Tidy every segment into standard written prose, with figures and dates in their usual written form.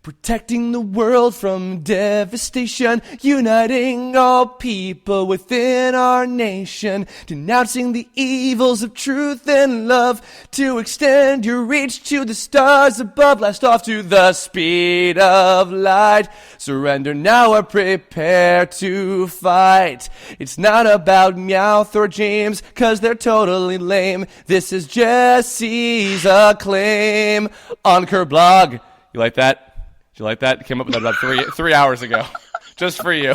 Protecting the world from devastation, uniting all people within our nation, denouncing the evils of truth and love, to extend your reach to the stars above, blast off to the speed of light. Surrender now or prepare to fight. It's not about Meowth or James, 'cause they're totally lame. This is Jessie's acclaim on Kirblog. You like that? Did you like that? Came up with that about three hours ago. Just for you.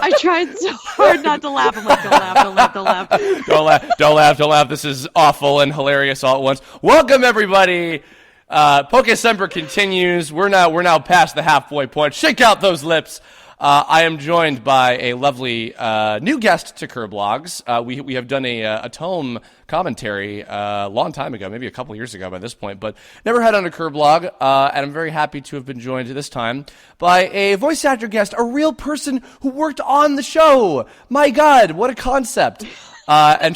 I tried so hard not to laugh. I'm like, don't laugh, don't laugh, don't laugh. Don't laugh. This is awful and hilarious all at once. Welcome, everybody. Pokécember continues. We're now past the halfway point. Shake out those lips. I am joined by a lovely new guest to Kirblogs. We have done a tome commentary a long time ago, maybe a couple years ago by this point, but never had on a Kirblog, and I'm very happy to have been joined this time by a voice actor guest, a real person who worked on the show. My God, what a concept!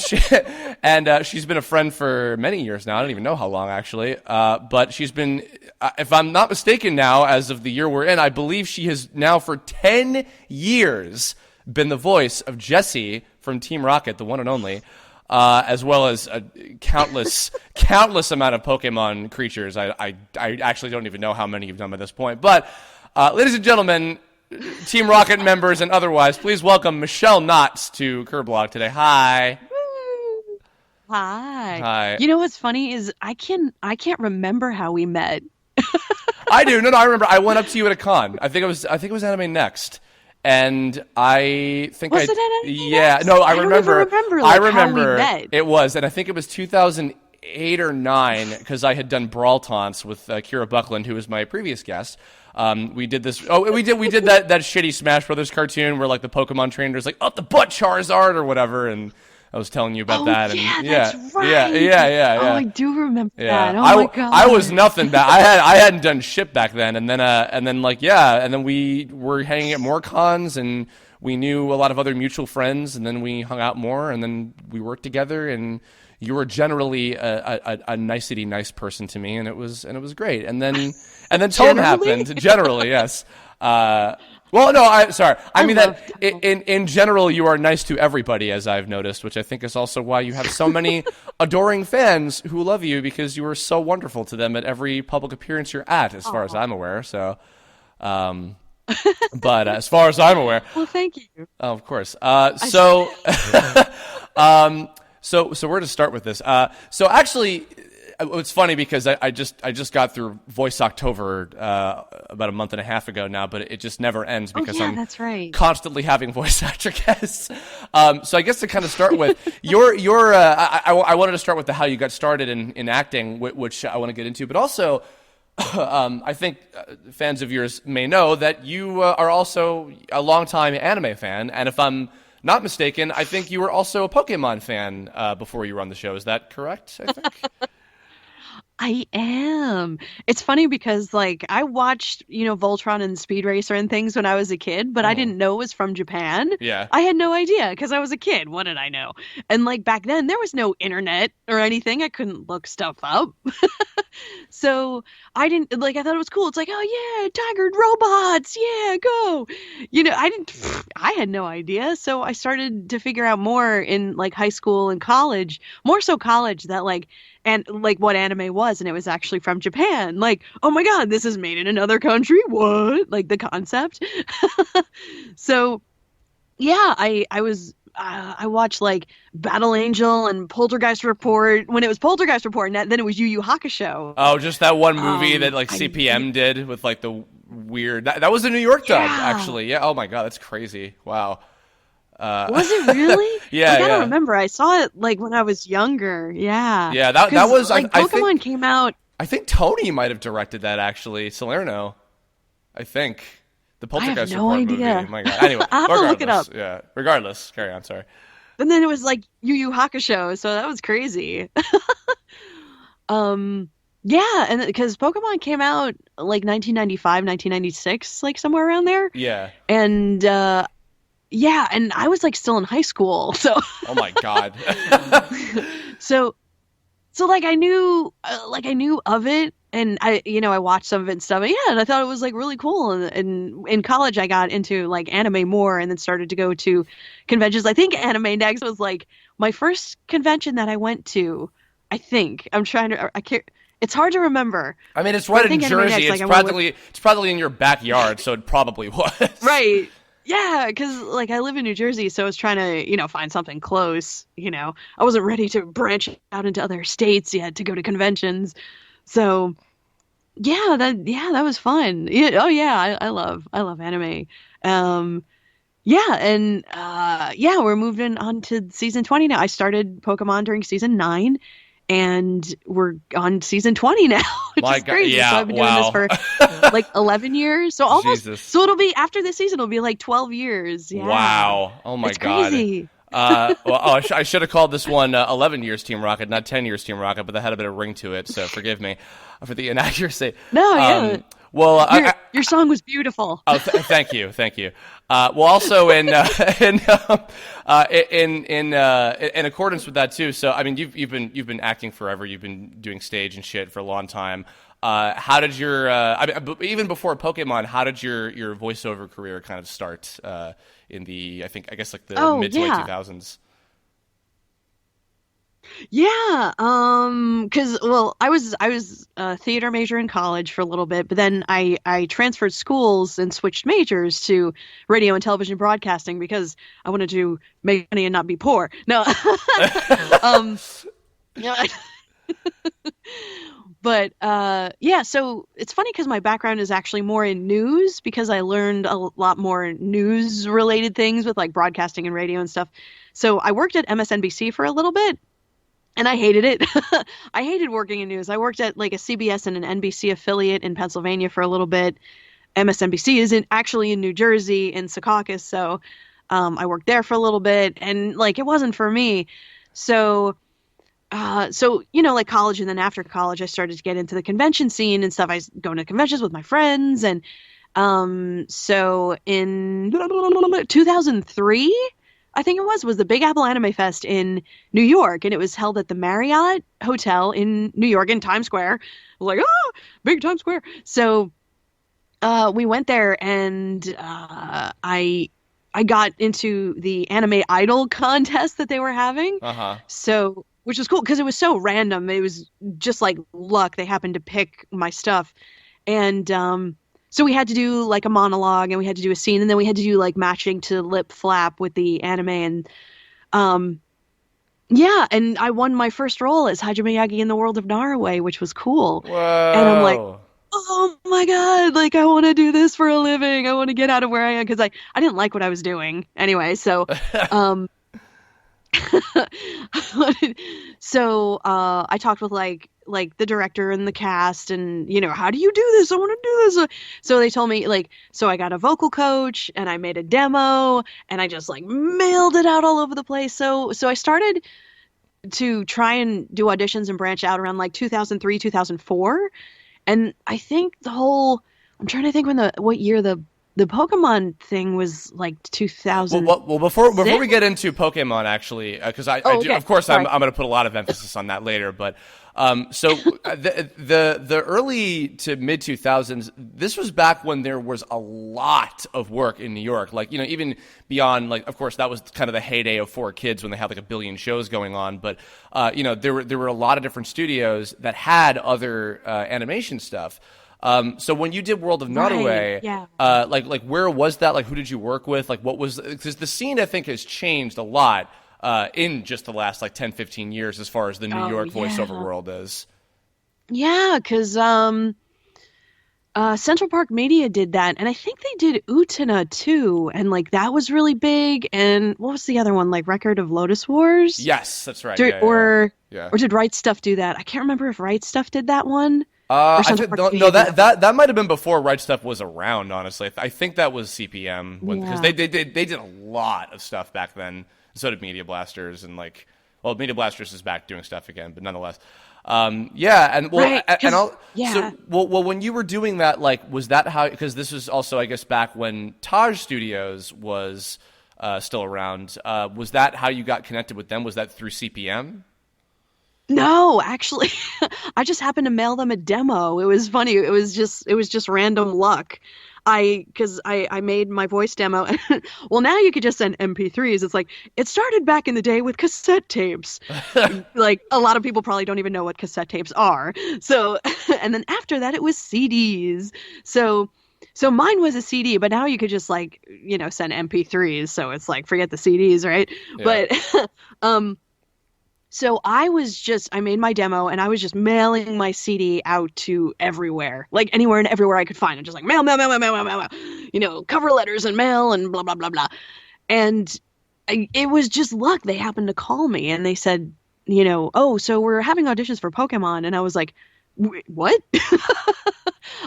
She's been a friend for many years now. I don't even know how long, actually. But she's been, if I'm not mistaken now, as of the year we're in, I believe she has now for 10 years been the voice of Jessie from Team Rocket, the one and only, as well as a countless amount of Pokemon creatures. I actually don't even know how many you've done by this point. But, ladies and gentlemen, Team Rocket members and otherwise, please welcome Michele Knotz to Kirblog today. Hi. Hi. You know what's funny is I can't remember how we met. I do. No, I remember. I went up to you at a con. I think it was Anime Next, and I think was it Anime yeah. Next? No, I remember. I remember how we met. It was, and I think it was 2008 or 9 because I had done Brawl Taunts with Kira Buckland, who was my previous guest. We did this. Oh, we did that shitty Smash Brothers cartoon where like the Pokemon trainers like up the butt Charizard or whatever, and I was telling you about that. And that's right. Yeah. Oh, I do remember that. Oh my God. I was nothing back. I hadn't done shit back then, and then we were hanging at more cons, and we knew a lot of other mutual friends, and then we hung out more, and then we worked together, and you were generally a nice person to me, and it was great. And then Tome happened. Generally, yes. Well, no, sorry. I mean that in general, you are nice to everybody, as I've noticed, which I think is also why you have so many adoring fans who love you, because you are so wonderful to them at every public appearance you're at, as far as I'm aware. So, but as far as I'm aware, well, thank you. Oh, of course. So where to start with this? So actually, it's funny because I just got through Voice October about a month and a half ago now, but it just never ends because I'm that's right. constantly having voice actor guests. So I guess to kind of start with, I wanted to start with how you got started in acting, which I want to get into, but also I think fans of yours may know that you are also a longtime anime fan, and if I'm not mistaken, I think you were also a Pokemon fan before you were on the show. Is that correct, I think? I am. It's funny because, like, I watched, Voltron and Speed Racer and things when I was a kid, but I didn't know it was from Japan. Yeah. I had no idea because I was a kid. What did I know? And, like, back then, there was no internet or anything. I couldn't look stuff up. So I didn't, I thought it was cool. It's like, oh, yeah, tiger robots. Yeah, go. I had no idea. So I started to figure out more in, like, high school and college, more so college, that, what anime was, and it was actually from Japan. Like, oh my God, this is made in another country. What? Like, the concept. So, yeah, I watched like Battle Angel and Poltergeist Report when it was Poltergeist Report, and then it was Yu Yu Hakusho. Oh, just that one movie that like CPM did with like the weird. That was a New York dub, actually. Yeah. Oh my God, that's crazy. Wow. Was it really? Yeah, I don't remember. I saw it like when I was younger. Yeah. Yeah, that was like Pokemon came out. I think Tony might have directed that actually. Salerno, I think. The Poltergeist Report movie. Oh my God. Anyway, I'll have to look it up. Yeah. Regardless, carry on. Sorry. And then it was like Yu Yu Hakusho, so that was crazy. Yeah, and because Pokemon came out like 1995, 1996, like somewhere around there. Yeah. And yeah, and I was like still in high school, so. Oh my God. So like I knew of it, and I watched some of it and stuff. And yeah, and I thought it was like really cool. And in college, I got into like anime more, and then started to go to conventions. I think Anime Next was like my first convention that I went to. I think I'm trying to. I can't. It's hard to remember. I mean, it's But I right in think Anime Jersey. Next, like It's probably in your backyard, so it probably was. right. Yeah, because like I live in New Jersey, so I was trying to, find something close. I wasn't ready to branch out into other states yet to go to conventions. So that was fun. Yeah, oh yeah, I love anime. Um, yeah, and we're moving on to season 20 now. I started Pokemon during season 9, and we're on season 20 now, which My is God, crazy. yeah, So I've been doing this wow. for like 11 years. So almost, Jesus. so it'll be after this season, it'll be like 12 years. Yeah. Wow. Oh my It's God. crazy. I should have called this one 11 years Team Rocket, not 10 years Team Rocket, but that had a bit of ring to it, so forgive me for the inaccuracy. No, yeah. Well, Your song was beautiful. oh, thank you. Well, also in accordance with that too. So, I mean, you've been acting forever. You've been doing stage and shit for a long time. How did your even before Pokemon? How did your voiceover career kind of start? In the I guess like the mid to late 2000s. Yeah, 'cause well, I was a theater major in college for a little bit, but then I transferred schools and switched majors to radio and television broadcasting because I wanted to make money and not be poor. No, um, yeah, but yeah, so it's funny because my background is actually more in news because I learned a lot more news related things with like broadcasting and radio and stuff. So I worked at MSNBC for a little bit. And I hated it. I hated working in news. I worked at like a CBS and an NBC affiliate in Pennsylvania for a little bit. MSNBC is actually in New Jersey in Secaucus, so I worked there for a little bit, and like it wasn't for me. So, like college, and then after college, I started to get into the convention scene and stuff. I was going to conventions with my friends, and so in 2003. I think it was the Big Apple Anime Fest in New York, and it was held at the Marriott Hotel in New York in Times Square. I was like, oh, big Times Square. So we went there, and I got into the Anime Idol contest that they were having. So, which was cool because it was so random. It was just like luck. They happened to pick my stuff, and so we had to do like a monologue, and we had to do a scene, and then we had to do like matching to lip flap with the anime, and yeah, and I won my first role as Hajime Yagi in the World of Naraway, which was cool. Whoa. And I'm like, oh my God, like I want to do this for a living. I want to get out of where I am because I didn't like what I was doing anyway. So so I talked with like the director and the cast, and how do you do this? I want to do this. So they told me so I got a vocal coach, and I made a demo, and I just like mailed it out all over the place. So I started to try and do auditions and branch out around like 2003, 2004. And I think I'm trying to think what year the Pokemon thing was, like 2000. Well, before we get into Pokemon, actually, because okay. Of course, Sorry. I'm going to put a lot of emphasis on that later. But so the early to mid 2000s, this was back when there was a lot of work in New York. Like even beyond of course that was kind of the heyday of 4Kids when they had like a billion shows going on. But there were a lot of different studios that had other animation stuff. So when you did World of Naraway, yeah. Like where was that? Like who did you work with? Like what was, because the scene I think has changed a lot in just the last like 10, 15 years as far as the New York voiceover world is. Yeah, because Central Park Media did that, and I think they did Utena too, and like that was really big. And what was the other one? Like Record of Lotus Wars? Yes, that's right. Or did Right Stuff do that? I can't remember if Right Stuff did that one. That might have been before Right Stuff was around. Honestly, I think that was CPM because they did a lot of stuff back then. So did Media Blasters, and Media Blasters is back doing stuff again, but nonetheless, So when you were doing that, was that how? Because this was also, I guess, back when Taj Studios was still around. Was that how you got connected with them? Was that through CPM? No, actually, I just happened to mail them a demo. It was funny. It was just random luck. Because I made my voice demo. Well, now you could just send MP3s. It's like it started back in the day with cassette tapes. Like a lot of people probably don't even know what cassette tapes are. So, and then after that, it was CDs. So, so mine was a CD, but now you could just like, send MP3s. So it's like forget the CDs, right? Yeah. But um so I made my demo and I was just mailing my CD out to everywhere, like anywhere and everywhere I could find it. Just like mail, mail, mail, mail, mail, mail, mail, cover letters and mail and blah, blah, blah, blah. And it was just luck. They happened to call me and they said, oh, so we're having auditions for Pokemon. And I was like, What?"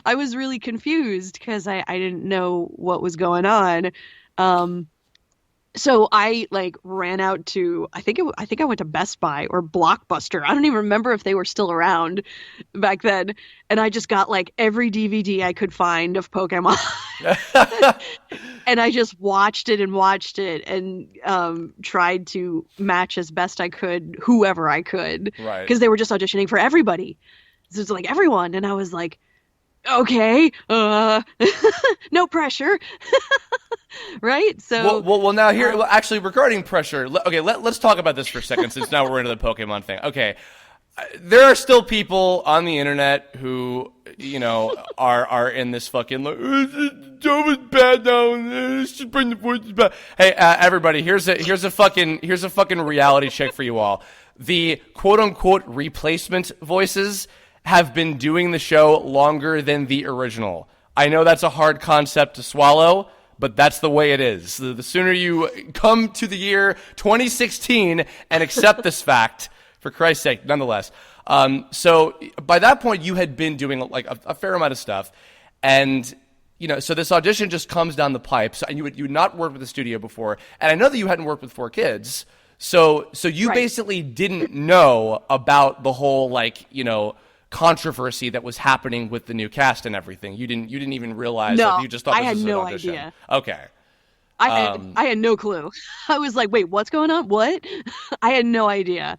I was really confused because I didn't know what was going on. Um, so I like ran out to I think I went to Best Buy or Blockbuster. I don't even remember if they were still around back then. And I just got like every DVD I could find of Pokemon. And I just watched it and tried to match as best I could whoever I could Right. because they were just auditioning for everybody. So it's like everyone and I was like, "Okay, no pressure." Right? So Well. Now here, um, actually, regarding pressure. Okay, let's talk about this for a second, since now we're into the Pokemon thing. Okay, there are still people on the internet who, are in this fucking like, Joe is bad now. Should bring the voices back. Hey, everybody, here's a fucking reality check for you all. The quote unquote replacement voices have been doing the show longer than the original. I know that's a hard concept to swallow, but that's the way it is. The sooner you come to the year 2016 and accept this fact, for Christ's sake, nonetheless. So by that point, you had been doing like a fair amount of stuff, and so this audition just comes down the pipe. So, and you had not worked with the studio before, and I know that you hadn't worked with 4Kids. So you right. basically didn't know about the whole controversy that was happening with the new cast and everything. You didn't even realize No, that. You just thought I this had was an no audition. idea. Okay. I had no clue. I was like, "Wait, what's going on? What?" I had no idea.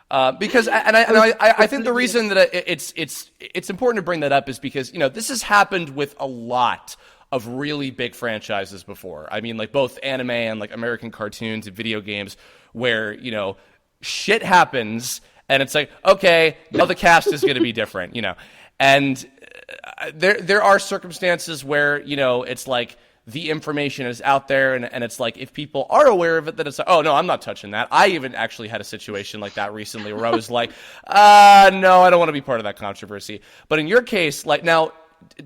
Because I think the reason that it's important to bring that up is because this has happened with a lot of really big franchises before. I mean, like both anime and like American cartoons and video games, where shit happens and it's like, okay, now the cast is going to be different, and there are circumstances where it's like the information is out there, and it's like if people are aware of it, then it's like, oh no, I'm not touching that. I even actually had a situation like that recently where I was like, no, I don't want to be part of that controversy. But in your case, like now,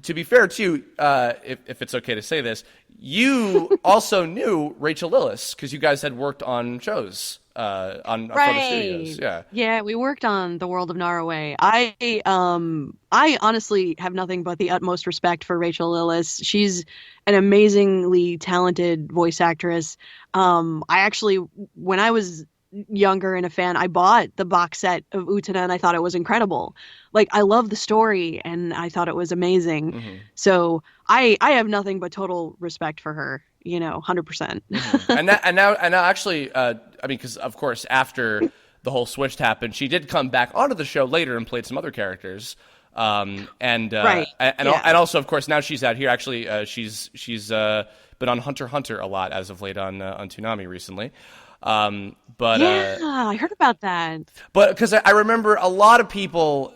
to be fair too, if it's okay to say this, you also knew Rachel Lillis because you guys had worked on shows on from the studios. Yeah. Yeah, we worked on The World of Naraway. I honestly have nothing but the utmost respect for Rachel Lillis. She's an amazingly talented voice actress. I actually, when I was younger and a fan, I bought the box set of Utena and I thought it was incredible. Like I love the story and I thought it was amazing. Mm-hmm. So I have nothing but total respect for her, 100%. Mm-hmm. And now actually, I mean, because of course after the whole switch happened, she did come back onto the show later and played some other characters. Right. And Yeah. and also of course now she's out here. Actually, she's been on Hunter x Hunter a lot as of late on Toonami recently. But Yeah, I heard about that. but because I remember a lot of people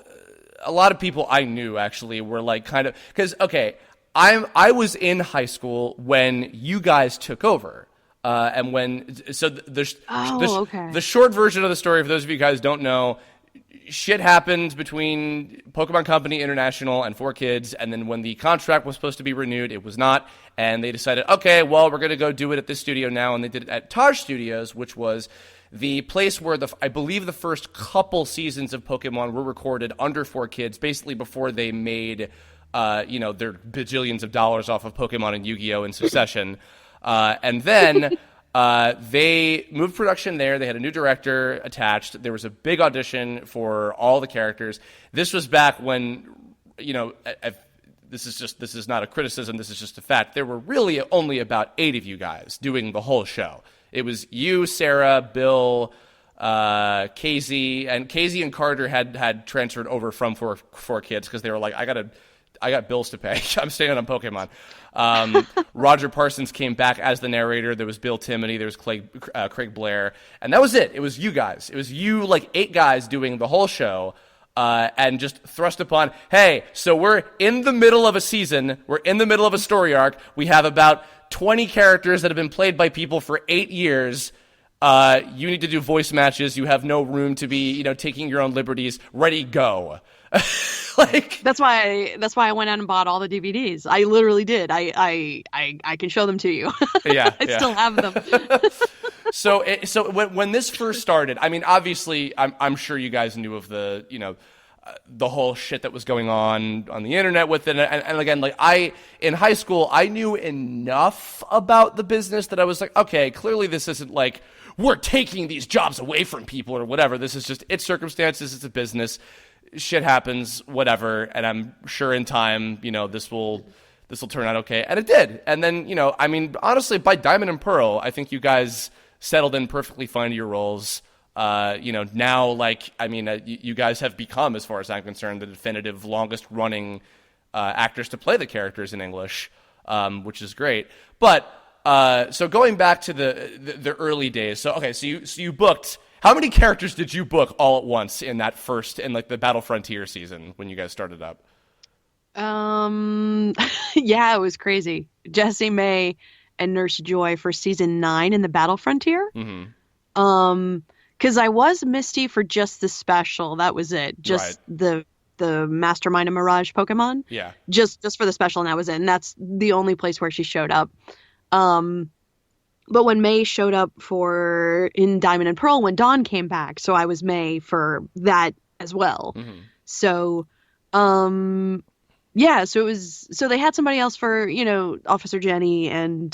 I knew actually were like kind of because okay, I was in high school when you guys took over. And when so Okay. the short version of the story for those of you guys who don't know, shit happened between Pokemon Company International and 4Kids, and then when the contract was supposed to be renewed, it was not, and they decided, okay, well, we're going to go do it at this studio now, and they did it at Taj Studios, which was the place where I believe the first couple seasons of Pokemon were recorded under 4Kids, basically before they made, their bajillions of dollars off of Pokemon and Yu-Gi-Oh! In succession. And then they moved production there. They had a new director attached. There was a big audition for all the characters. This was back when, this is not a criticism. This is just a fact. There were really only about 8 of you guys doing the whole show. It was you, Sarah, Bill, Casey and Carter had transferred over from 4Kids because they were like, I got bills to pay. I'm staying on Pokemon. Roger Parsons came back as the narrator. There was Bill Timoney. There was Craig Blair. And that was it. It was you guys. It was you, like 8 guys doing the whole show. And just thrust upon, hey, so we're in the middle of a season. We're in the middle of a story arc. We have about 20 characters that have been played by people for 8 years. You need to do voice matches. You have no room to be, taking your own liberties. Ready, go. That's why I went out and bought all the DVDs. I literally did. I can show them to you. Yeah, I still have them. So when this first started, I mean, obviously, I'm sure you guys knew of the the whole shit that was going on the internet with it, and again, like in high school, I knew enough about the business that I was like, okay, clearly this isn't like we're taking these jobs away from people or whatever. This is just it's circumstances. It's a business. Shit happens, whatever, and I'm sure in time, this will turn out okay, and it did. And then, I mean, honestly, by Diamond and Pearl, I think you guys settled in perfectly fine to your roles. Now, like, I mean, you guys have become, as far as I'm concerned, the definitive longest running actors to play the characters in English, which is great. But so going back to the early days, so you booked. How many characters did you book all at once in that first, in like the Battle Frontier season when you guys started up? Yeah, it was crazy. Jessie, May, and Nurse Joy for season 9 in the Battle Frontier. Mm-hmm. Because I was Misty for just the special. That was it. Just the Mastermind and Mirage Pokemon. Yeah. Just for the special, and that was it. And that's the only place where she showed up. But when May showed up in Diamond and Pearl, when Dawn came back, so I was May for that as well. Mm-hmm. So, yeah, so they had somebody else for, Officer Jenny and,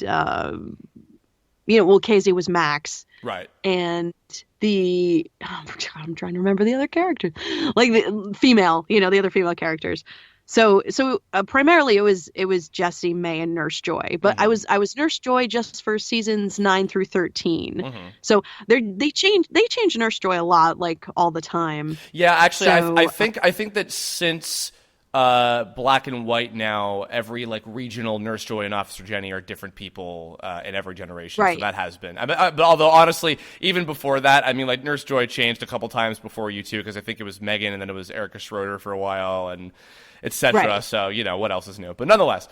Casey was Max. Right. And I'm trying to remember the other characters, like the female, the other female characters. So primarily it was Jessie, May, and Nurse Joy, but mm-hmm. I was Nurse Joy just for seasons 9 through 13. Mm-hmm. So they change Nurse Joy a lot, like all the time. Yeah, actually, so, I think that since Black and White now, every like regional Nurse Joy and Officer Jenny are different people in every generation. Right. So that has been. But although honestly, even before that, I mean, like Nurse Joy changed a couple times before you two, because I think it was Megan and then it was Erica Schroeder for a while and etc. Right. So what else is new? But nonetheless,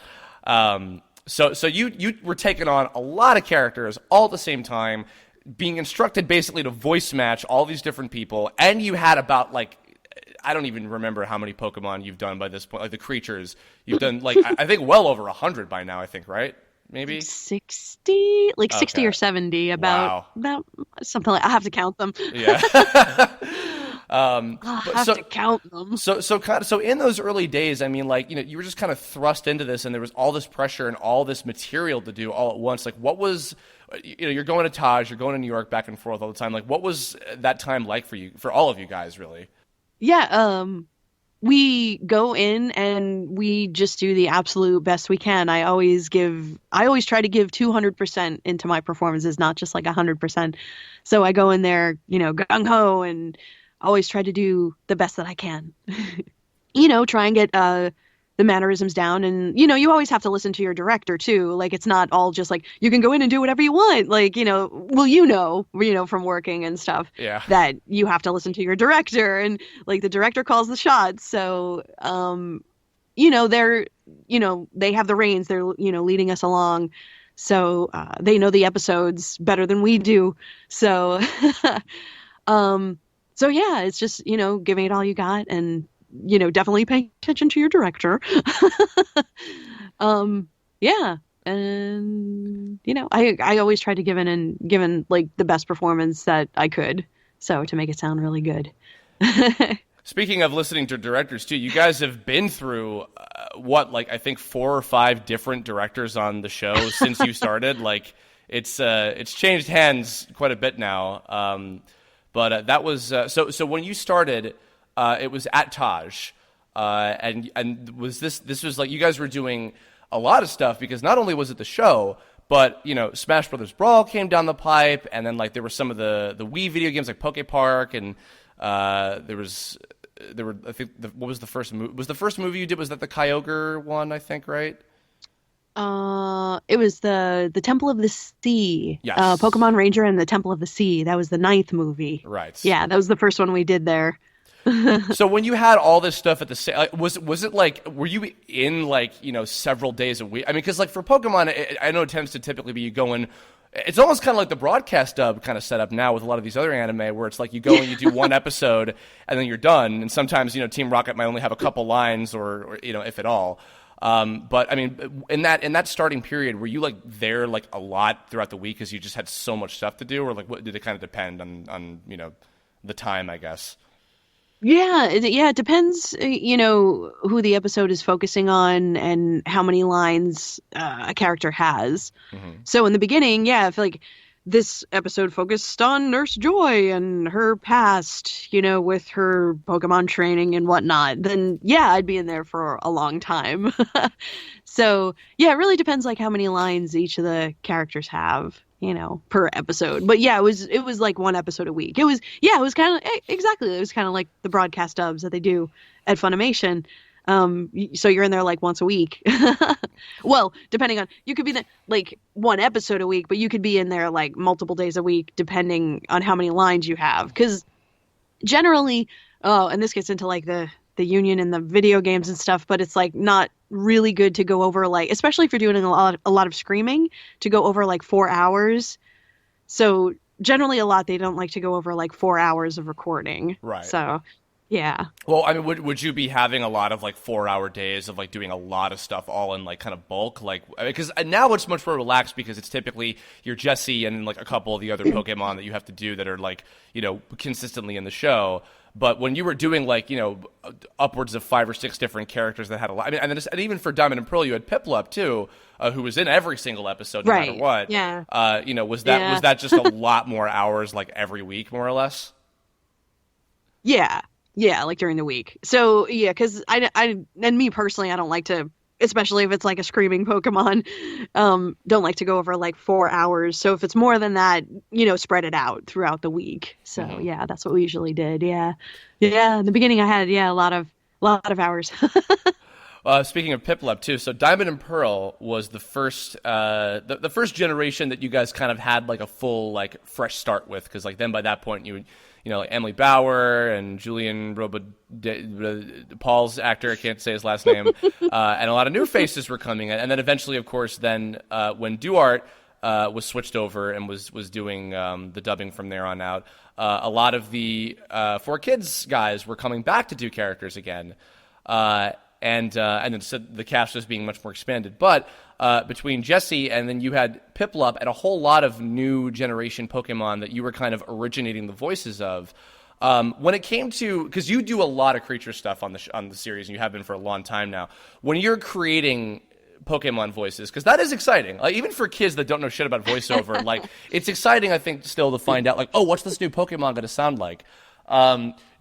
so you were taking on a lot of characters all at the same time, being instructed basically to voice match all these different people, and you had about like, I don't even remember how many Pokemon you've done by this point. Like the creatures, you've done like I think well over 100 by now. I think, right? Maybe 60, like 60 or 70. About something like. I have to count them. Yeah. I have to count them. So in those early days, I mean, like, you were just kind of thrust into this, and there was all this pressure and all this material to do all at once. Like, what was, you're going to Taj, you're going to New York back and forth all the time. Like, what was that time like for you, for all of you guys, really? Yeah, we go in and we just do the absolute best we can. I always try to give 200% into my performances, not just like 100%. So I go in there, gung ho, and always try to do the best that I can. Try and get the mannerisms down, and you always have to listen to your director too. Like, it's not all just like you can go in and do whatever you want. Like, from working and stuff, yeah, that you have to listen to your director, and like the director calls the shots. So they're they have the reins, they're leading us along, so they know the episodes better than we do. So so yeah, it's just giving it all you got, and definitely paying attention to your director. Yeah. And, I always tried to give in like the best performance that I could. So to make it sound really good. Speaking of listening to directors too, you guys have been through I think 4 or 5 different directors on the show since you started. Like it's changed hands quite a bit now. But that was, so when you started, it was at Taj, and was this was like you guys were doing a lot of stuff, because not only was it the show, But, Smash Brothers Brawl came down the pipe, and then, like, there were some of the Wii video games like Poke Park, and there were, I think, what was the first movie? Was the first movie you did, was that the Kyogre one, I think, right? It was the Temple of the Sea. Yes. Pokemon Ranger and the Temple of the Sea. That was the 9th movie. Right. Yeah, that was the first one we did there. So when you had all this stuff at the same, was it like, were you in like, several days a week? I mean, because like for Pokemon, I know it tends to typically be you go in. It's almost kind of like the broadcast dub kind of setup now with a lot of these other anime where it's like you go and you do one episode and then you're done. And sometimes, Team Rocket might only have a couple lines or if at all. But I mean, in that starting period, were you like there like a lot throughout the week because you just had so much stuff to do, or like what did it kind of depend on the time, I guess? Yeah, it depends, who the episode is focusing on and how many lines a character has. Mm-hmm. So in the beginning, yeah, I feel like this episode focused on Nurse Joy and her past, with her Pokemon training and whatnot. Then, yeah, I'd be in there for a long time. So, yeah, it really depends, like, how many lines each of the characters have, per episode. But, yeah, it was like one episode a week. It was kind of, exactly, it was kind of like the broadcast dubs that they do at Funimation. So you're in there like once a week. Well, depending on, you could be there like one episode a week, but you could be in there like multiple days a week, depending on how many lines you have. Because generally, and this gets into like the union and the video games and stuff, but it's like not really good to go over, like, especially if you're doing a lot of screaming, to go over like 4 hours. So generally they don't like to go over like 4 hours of recording. Right. So yeah. Well, I mean, would you be having a lot of like 4-hour days of like doing a lot of stuff all in like kind of bulk? Like, because now it's much more relaxed because it's typically you're Jessie and like a couple of the other Pokemon that you have to do that are like, consistently in the show. But when you were doing like, upwards of 5 or 6 different characters that had a lot, I mean, and even for Diamond and Pearl, you had Piplup too, who was in every single episode, no matter what. Yeah. Was that just a lot more hours like every week, more or less? Yeah. Yeah, like during the week. So, yeah, because I and me personally, I don't like to, especially if it's like a screaming Pokemon, don't like to go over like 4 hours. So if it's more than that, spread it out throughout the week. So, yeah, that's what we usually did. Yeah. Yeah, in the beginning I had, a lot of hours. Speaking of Piplup too, so Diamond and Pearl was the first the first generation that you guys kind of had like a full like fresh start with, because like then by that point like Emily Bauer and Julian Paul's actor, I can't say his last name, and a lot of new faces were coming, and then eventually, of course, then when Duarte was switched over and was doing the dubbing from there on out, a lot of the 4Kids guys were coming back to do characters again. And then so the cast was being much more expanded. But between Jessie and then you had Piplup and a whole lot of new generation Pokemon that you were kind of originating the voices of. When it came to, because you do a lot of creature stuff on the series, and you have been for a long time now. When you're creating Pokemon voices, because that is exciting. Like, even for kids that don't know shit about voiceover, like it's exciting, I think, still to find out like, oh, what's this new Pokemon going to sound like?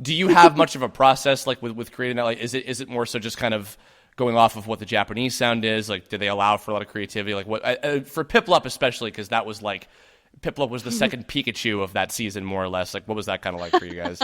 Do you have much of a process like with creating that? Like, is it more so just kind of going off of what the Japanese sound is? Like, do they allow for a lot of creativity? Like, what for Piplup especially, because that was like Piplup was the second Pikachu of that season, more or less. Like, what was that kind of like for you guys?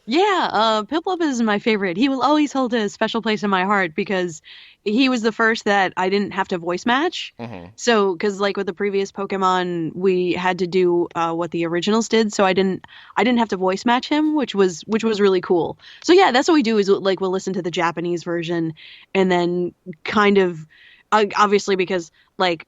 Yeah, Piplup is my favorite. He will always hold a special place in my heart because he was the first that I didn't have to voice match. Mm-hmm. So, because like with the previous Pokemon, we had to do what the originals did, so I didn't have to voice match him, which was really cool. So yeah, that's what we do is like we'll listen to the Japanese version, and then kind of obviously because like.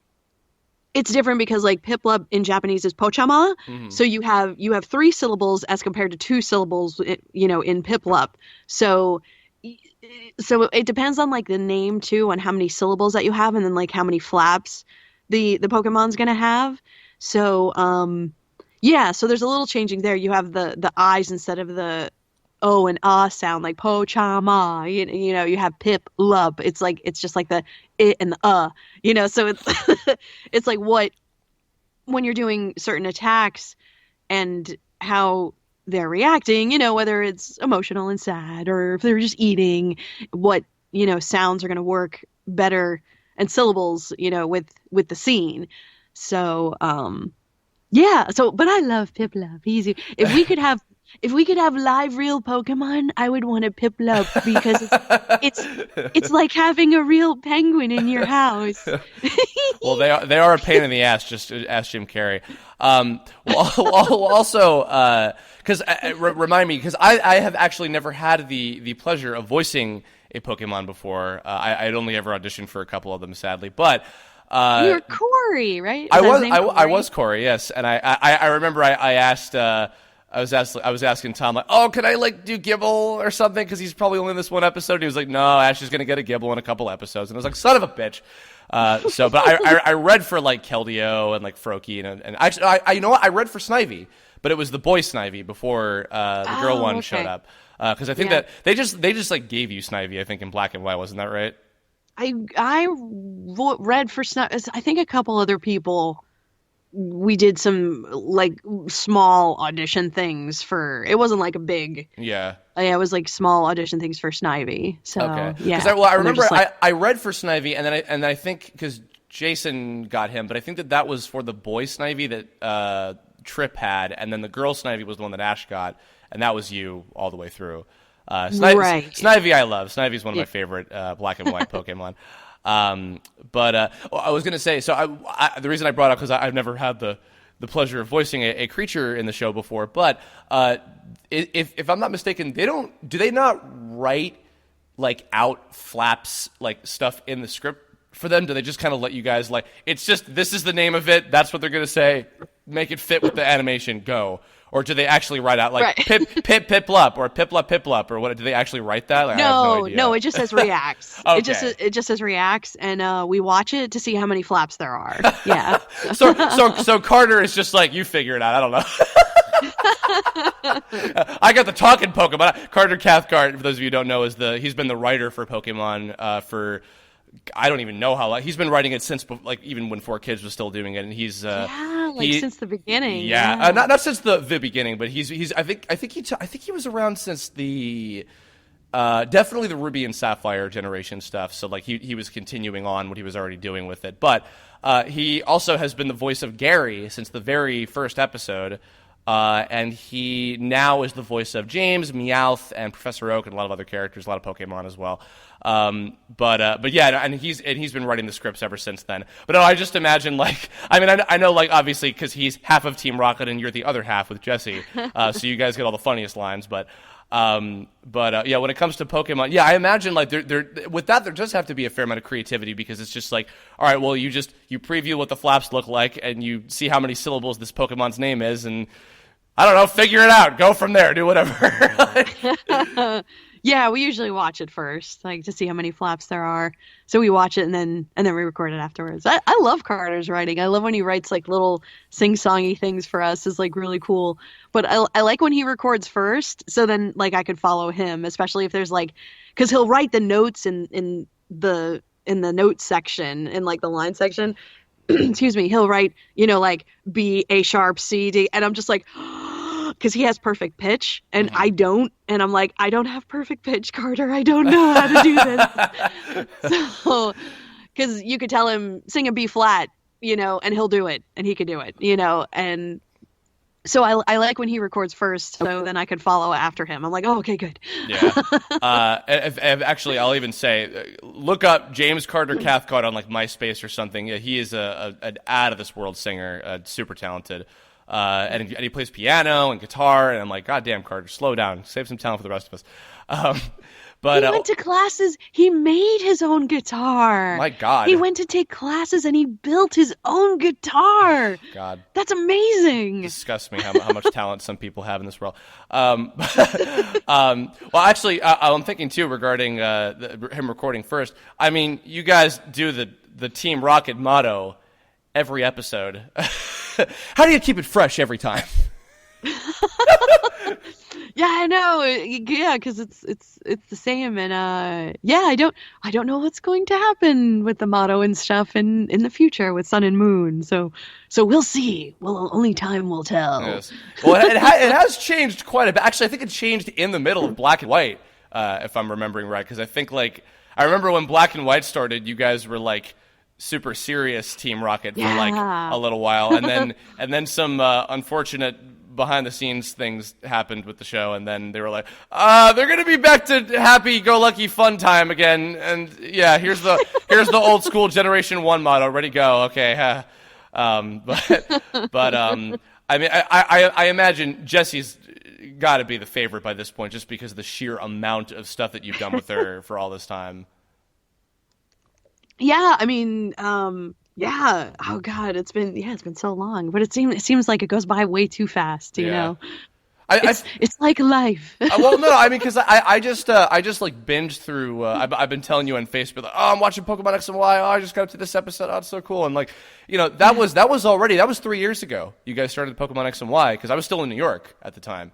It's different because like Piplup in Japanese is Pochama, so you have 3 syllables as compared to 2 syllables, in Piplup. So it depends on like the name too, on how many syllables that you have, and then like how many flaps the Pokemon's gonna have. So yeah, so there's a little changing there. You have the I's instead of the O and sound, like Pochama. You have Piplup. It's just like the it and the so it's it's like what when you're doing certain attacks and how they're reacting, whether it's emotional and sad or if they're just eating, what sounds are going to work better and syllables, with the scene. So, yeah. So, but I love Piplup. Easy. If we could have live real Pokemon, I would want a Piplup because it's like having a real penguin in your house. Well, they are a pain in the ass. Just ask Jim Carrey. Also, because remind me, because I have actually never had the pleasure of voicing a Pokemon before. I'd only ever auditioned for a couple of them, sadly, but. You're Corey, right? I was Corey, yes, and I remember I asked. I was asking Tom, like, oh, can I like do Gibble or something? Because he's probably only in this one episode. And he was like, no, Ash is gonna get a Gibble in a couple episodes. And I was like, son of a bitch. But I read for like Keldeo and like Froakie and actually I you know what, I read for Snivy, but it was the boy Snivy before the girl one showed up. Because I think that they just like gave you Snivy, I think, in black and white, wasn't that right? I read for Snivy. I think a couple other people. We did some like small audition things for. It wasn't like a big. Yeah. Yeah, it was like small audition things for Snivy. So okay. Yeah. Because I remember I read for Snivy and then I think because Jason got him, but I think that was for the boy Snivy that Trip had, and then the girl Snivy was the one that Ash got, and that was you all the way through. Right. Snivy I love. Snivy's one of my favorite black and white Pokemon. But I was going to say, so the reason I brought up, because I've never had the pleasure of voicing a creature in the show before, but if I'm not mistaken, do they not write like out flaps, like stuff in the script for them? Do they just kind of let you guys like, it's just, this is the name of it, that's what they're going to say, make it fit with the animation, go? Or do they actually write out like Piplup or Piplup, or what? Do they actually write that? Like, no, it just says reacts. Okay. It just says reacts, and we watch it to see how many flaps there are. Yeah. so Carter is just like, you figure it out. I don't know. I got the talking Pokemon. Carter Cathcart, for those of you who don't know, he's been the writer for Pokemon for. I don't even know how long. He's been writing it since, like, even when 4Kids was still doing it, and he's since the beginning. Yeah, not since the beginning, but he's. I think he was around since the definitely the Ruby and Sapphire generation stuff. So like he was continuing on what he was already doing with it, but he also has been the voice of Gary since the very first episode. And he now is the voice of James, Meowth, and Professor Oak, and a lot of other characters, a lot of Pokemon as well. But yeah, and he's been writing the scripts ever since then. But no, I just imagine, like, I mean, I know, like, obviously, because he's half of Team Rocket and you're the other half with Jessie, so you guys get all the funniest lines. But yeah, when it comes to Pokemon, yeah, I imagine like with that there does have to be a fair amount of creativity, because it's just like, all right, well, you preview what the flaps look like and you see how many syllables this Pokemon's name is, and I don't know, figure it out, go from there, do whatever. Yeah, we usually watch it first, like, to see how many flaps there are. So we watch it and then we record it afterwards. I love Carter's writing. I love when he writes like little sing-songy things for us. It's like really cool. But I like when he records first, so then like I could follow him, especially if there's like, because he'll write the notes in the notes section, in like the line section. Excuse me. He'll write, like B A sharp C D, and I'm just like. Because he has perfect pitch and I don't, and I'm like, I don't have perfect pitch, Carter. I don't know how to do this. So, because you could tell him sing a B flat, and he'll do it, and he could do it, and so I like when he records first, so then I could follow after him. I'm like, oh, okay, good. Yeah. Actually, I'll even say, look up James Carter Cathcart on like MySpace or something. He is an out of this world singer, super talented. And he plays piano and guitar, and I'm like, God damn, Carter, slow down, save some talent for the rest of us. But he went to classes. He made his own guitar. My God, he went to take classes and he built his own guitar. God, that's amazing. It disgusts me how much talent some people have in this world. Well, actually, I'm thinking too regarding him recording first. I mean, you guys do the Team Rocket motto every episode. How do you keep it fresh every time? Yeah, I know. Yeah, because it's the same, and yeah, I don't know what's going to happen with the motto and stuff in the future with Sun and Moon. So we'll see. Well, only time will tell. Yes. Well, it has changed quite a bit. Actually, I think it changed in the middle of Black and White, if I'm remembering right, because I think like. I remember when Black and White started, you guys were like super serious Team Rocket for like a little while, and then some unfortunate behind the scenes things happened with the show, and then they were like, they're gonna be back to happy go lucky fun time again, and yeah, here's the old school Generation 1 motto, ready go, okay. But I mean, I imagine Jessie's got to be the favorite by this point, just because of the sheer amount of stuff that you've done with her for all this time. Yeah, I mean, yeah. Oh God, it's been so long, but it seems like it goes by way too fast, you know. It's like life. Well, no, I mean, because I just like binged through. I've been telling you on Facebook, like, oh, I'm watching Pokemon X and Y. Oh, I just got up to this episode. Oh, it's so cool. And like, you know, that was 3 years ago. You guys started Pokemon X and Y, because I was still in New York at the time,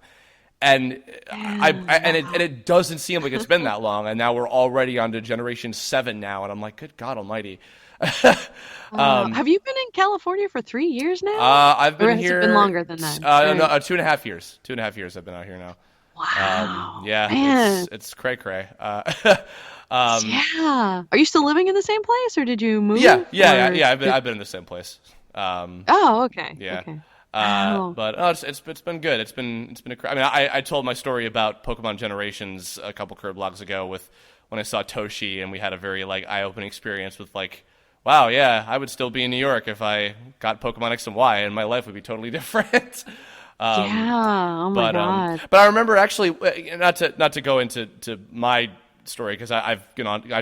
and it doesn't seem like it's been that long. And now we're already on to Generation 7 now, and I'm like, good God Almighty. Have you been in California for 3 years now? I've been has here. It been longer than that? No, 2.5 years. 2.5 years I've been out here now. Wow. Yeah, man. It's cray cray. Yeah. Are you still living in the same place, or did you move? Yeah. I've been in the same place. Oh, okay. Yeah. Okay. But it's been good. It's been I mean, I told my story about Pokemon Generations a couple Kirblogs ago when I saw Toshi, and we had a very like eye-opening experience with like, wow, yeah, I would still be in New York if I got Pokemon X and Y, and my life would be totally different. Yeah. Oh my God. But I remember actually, not to go into my story, because I've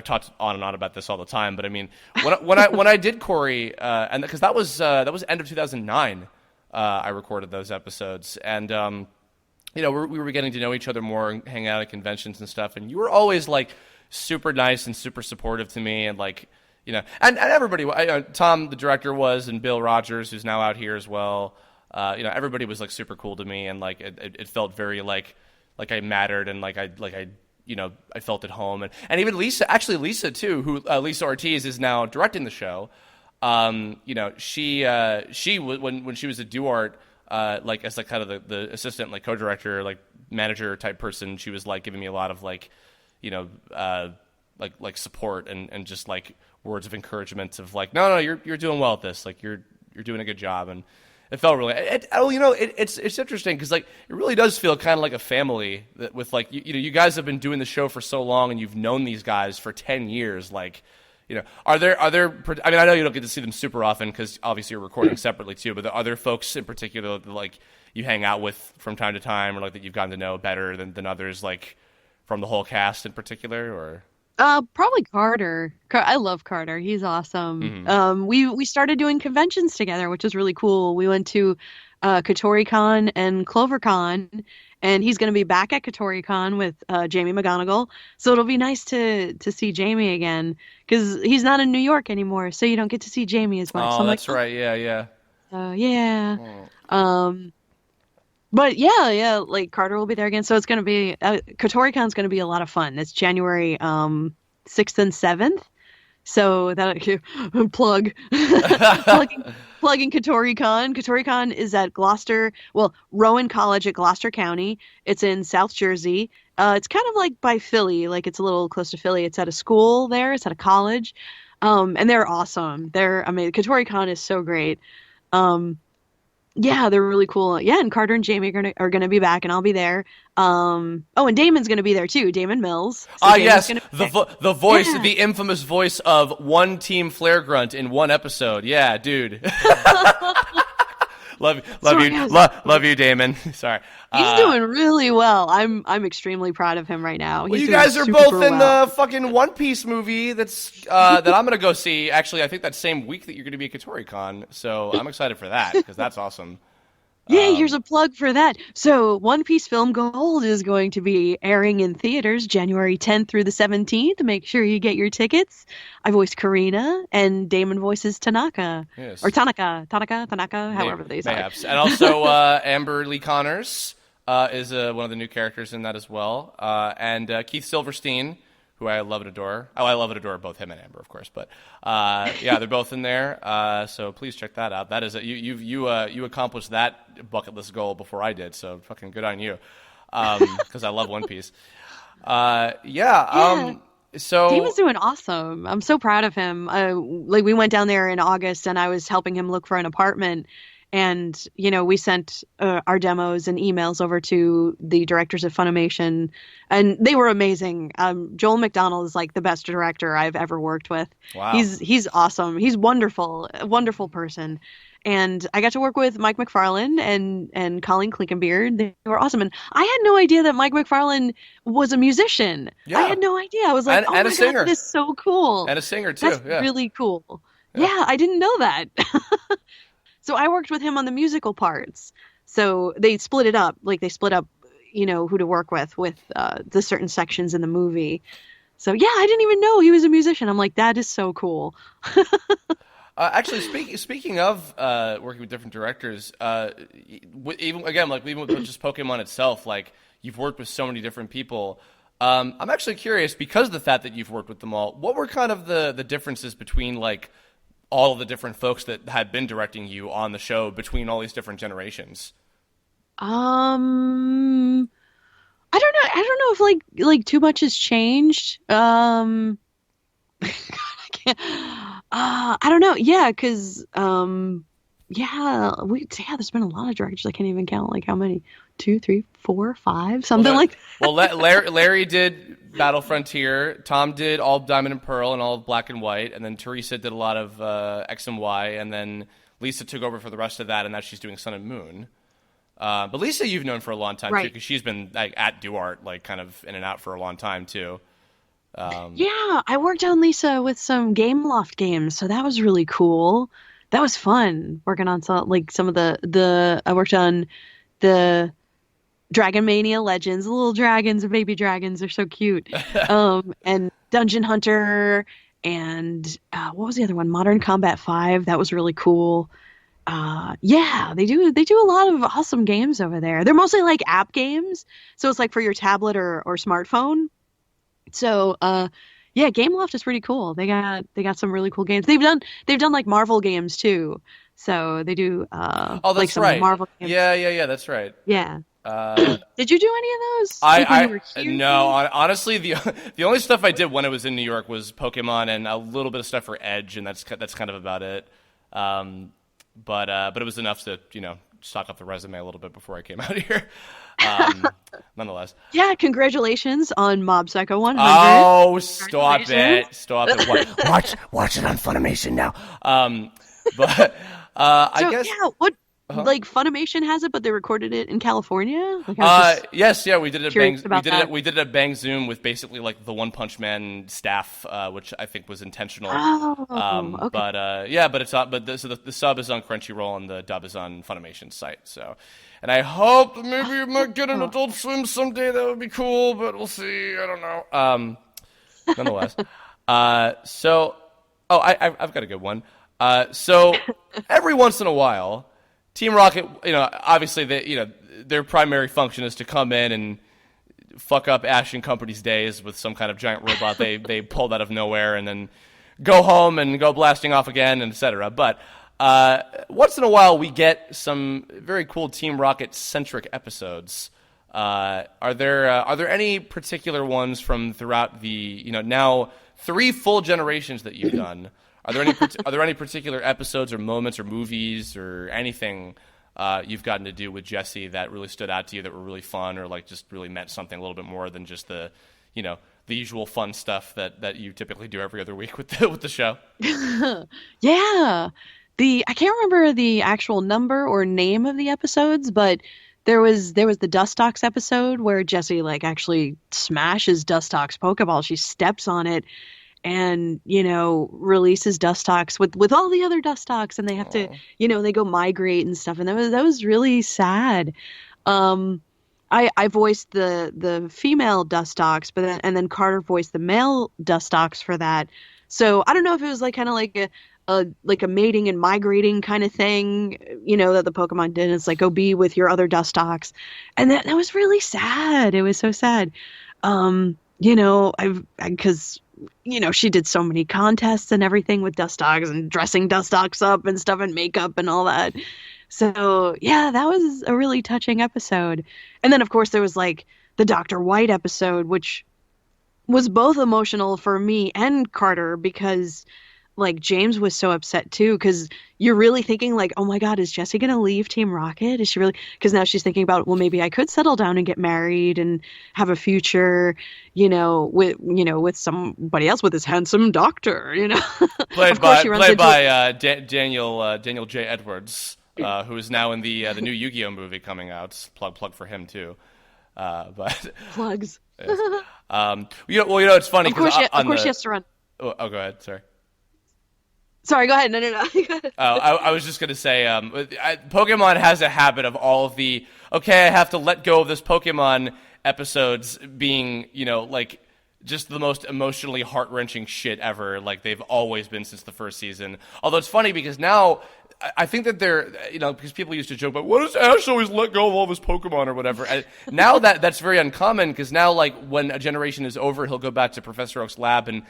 talked on and on about this all the time. But I mean, when I did Corey, and because that was end of 2009, I recorded those episodes, and you know, we were getting to know each other more and hang out at conventions and stuff. And you were always like super nice and super supportive to me, and like, you know, and everybody, Tom, the director, was, and Bill Rogers, who's now out here as well. You know, everybody was like super cool to me, and like it felt very like I mattered, and like I you know, I felt at home, and even Lisa too, who Lisa Ortiz is now directing the show. You know, she when she was at Duart, like as like kind of the assistant, like co-director, like manager type person, she was like giving me a lot of like, you know, like support and just like words of encouragement of like, no, you're doing well at this, like you're doing a good job. And it felt really, you know, it's interesting, because like it really does feel kind of like a family, that with like, you know, you guys have been doing the show for so long, and you've known these guys for 10 years. Like, you know, are there I mean, I know you don't get to see them super often, because obviously you're recording separately too, but are there folks in particular that like you hang out with from time to time, or like that you've gotten to know better than others, like from the whole cast in particular? Or probably Carter. I love Carter. He's awesome. Mm-hmm. We started doing conventions together, which was really cool. We went to Kotoricon and CloverCon, and he's going to be back at Kotoricon with Jamie McGonigal. So it'll be nice to see Jamie again, because he's not in New York anymore, so you don't get to see Jamie as much. Oh, so that's right. Yeah. Yeah. Oh. But yeah, like Carter will be there again. So it's going to be, Kotoricon's going to be a lot of fun. It's January 6th and 7th. So that plugging Kotoricon. Kotoricon is at Rowan College at Gloucester County. It's in South Jersey. It's kind of like by Philly, like it's a little close to Philly. It's at a school there. It's at a college. And they're awesome. Kotoricon is so great. Yeah, they're really cool. Yeah, and Carter and Jamie are gonna be back, and I'll be there. And Damon's gonna be there too. Damon Mills. So Yes, the voice, the infamous voice of one Team Flare Grunt in one episode. Yeah, dude. love you, Damon. Sorry. He's doing really well. I'm extremely proud of him right now. Well, you guys are both in the fucking One Piece movie that's that I'm gonna go see. Actually, I think that same week that you're gonna be at Kotoricon. So I'm excited for that, because that's awesome. Yay, here's a plug for that. So One Piece Film Gold is going to be airing in theaters January 10th through the 17th. Make sure you get your tickets. I voice Karina, and Damon voices Tanaka. Yes. Or Tanaka, however they say it. And also Amber Lee Connors is one of the new characters in that as well. And Keith Silverstein, who I love and adore. Oh, I love and adore both him and Amber, of course. But yeah, they're both in there. So please check that out. That is you accomplished that bucket list goal before I did. So fucking good on you, because I love One Piece. Yeah. He was So doing awesome. I'm so proud of him. Like we went down there in August and I was helping him look for an apartment. And, we sent our demos and emails over to the directors of Funimation, and they were amazing. Joel McDonald is like the best director I've ever worked with. wow. He's awesome. He's wonderful, a wonderful person. And I got to work with Mike McFarlane and Colleen Clinkenbeard. They were awesome. And I had no idea that Mike McFarlane was a musician. I Yeah, had no idea. I was like, oh and a my God, that singer, is so cool. and a singer too. That's Yeah, really cool. yeah. Yeah, I didn't know that. So I worked with him on the musical parts. So they split it up, like they split up, who to work with the certain sections in the movie. So yeah, I didn't even know he was a musician. I'm like, that is so cool. Actually, speaking of working with different directors, even again, like even with just Pokemon itself, like you've worked with so many different people. I'm actually curious because of the fact that you've worked with them all. What were kind of the differences between like all of the different folks that had been directing you on the show between all these different generations? Um, I don't know. I don't know if like too much has changed. God, I can't. I don't know. Yeah, because yeah, there's been a lot of directors. I can't even count like how many. Two, three, four, five, something like that. Well, Larry did Battle Frontier. Tom did all Diamond and Pearl and all of Black and White, and then Teresa did a lot of X and Y, and then Lisa took over for the rest of that, and now she's doing Sun and Moon. But Lisa, you've known for a long time too, Right. because she's been like at Duart, like kind of in and out for a long time too. Yeah, I worked on Lisa with some Game Loft games, so that was really cool. That was fun working on some of the I worked on the Dragon Mania Legends. The little dragons or baby dragons are so cute. And Dungeon Hunter and what was the other one? Modern Combat 5. That was really cool. Yeah, they do a lot of awesome games over there. They're mostly like app games, so it's like for your tablet or smartphone. So, yeah, Gameloft is pretty cool. They got some really cool games. They've done like Marvel games too. So they do Oh, like that's some right. Marvel games. Yeah, that's right. Yeah. Uh, Did you do any of those? Like when you were here? no, honestly, the only stuff I did when I was in New York was Pokemon and a little bit of stuff for Edge, and that's kind of about it. But it was enough to stock up the resume a little bit before I came out here. Nonetheless. Yeah, congratulations on Mob Psycho 100. Oh, stop Congratulations. it! Stop it! Watch it on Funimation now. But I So guess. yeah, what Uh-huh. like Funimation has it, but they recorded it in California? Like I was just Yes, yeah, we did it at curious Bang. about that. We did it at Bang Zoom with basically like the One Punch Man staff, which I think was intentional. Oh, okay. But yeah, but it's not. But the sub is on Crunchyroll and the dub is on Funimation's site. So, and I hope that maybe you might get an Adult Swim someday. That would be cool, but we'll see. I don't know. Nonetheless, so I've got a good one. So every once in a while, Team Rocket, obviously their primary function is to come in and fuck up Ash and Company's days with some kind of giant robot they pulled out of nowhere and then go home and go blasting off again, and etc. But once in a while we get some very cool Team Rocket centric episodes. Are there any particular ones from throughout the now 3 full generations that you've done? Are there any particular episodes or moments or movies or anything you've gotten to do with Jessie that really stood out to you that were really fun or like just really meant something a little bit more than just the usual fun stuff that you typically do every other week with the show? Yeah. I can't remember the actual number or name of the episodes, but there was the Dustox episode where Jessie like actually smashes Dustox Pokeball. She steps on it and releases Dustox with all the other Dustox, and they have to Oh. they go migrate and stuff, and that was really sad. I voiced the female Dustox, and then Carter voiced the male Dustox for that. So I don't know if it was like kind of like a mating and migrating kind of thing, that the Pokemon did. It's like go be with your other Dustox, and that was really sad. It was so sad. Because she did so many contests and everything with Dustox and dressing Dustox up and stuff and makeup and all that. So yeah, that was a really touching episode. And then of course there was like the Dr. White episode, which was both emotional for me and Carter because like James was so upset too because you're really thinking like, oh my God, is Jessie gonna leave Team Rocket? Is she really? Because now she's thinking about, well, maybe I could settle down and get married and have a future, with somebody else with this handsome doctor, Played Of course, by she runs played into by Daniel J. Edwards, who is now in the new Yu-Gi-Oh movie coming out. Plug for him too. But plugs. yes. It's funny because Of course, she has to run. Oh, go ahead. Sorry. Sorry, go ahead. No, no, no. I was just gonna say, Pokemon has a habit of all of the okay, I have to let go of this Pokemon episodes being, like just the most emotionally heart-wrenching shit ever. Like they've always been since the first season. Although it's funny because now I think that they're, because people used to joke about, what does Ash always let go of all of his Pokemon or whatever? And now that's very uncommon because now, like, when a generation is over, he'll go back to Professor Oak's lab and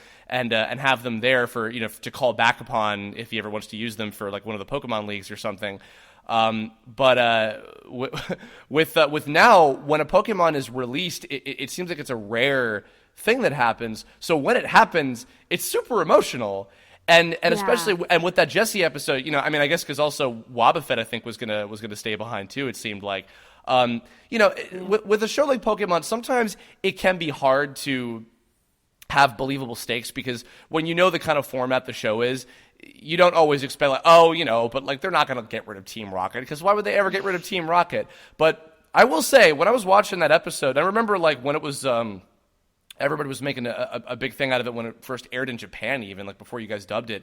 have them there for, to call back upon if he ever wants to use them for, like, one of the Pokemon leagues or something. With now, when a Pokemon is released, it seems like it's a rare thing that happens. So when it happens, it's super emotional. And especially with that Jessie episode, I guess because also Wobbuffet I think was gonna stay behind too. It seemed like, with a show like Pokemon, sometimes it can be hard to have believable stakes because when you know the kind of format the show is, you don't always expect like, but like they're not gonna get rid of Team Rocket because why would they ever get rid of Team Rocket? But I will say when I was watching that episode, I remember like when it was. Everybody was making a big thing out of it when it first aired in Japan, even like before you guys dubbed it.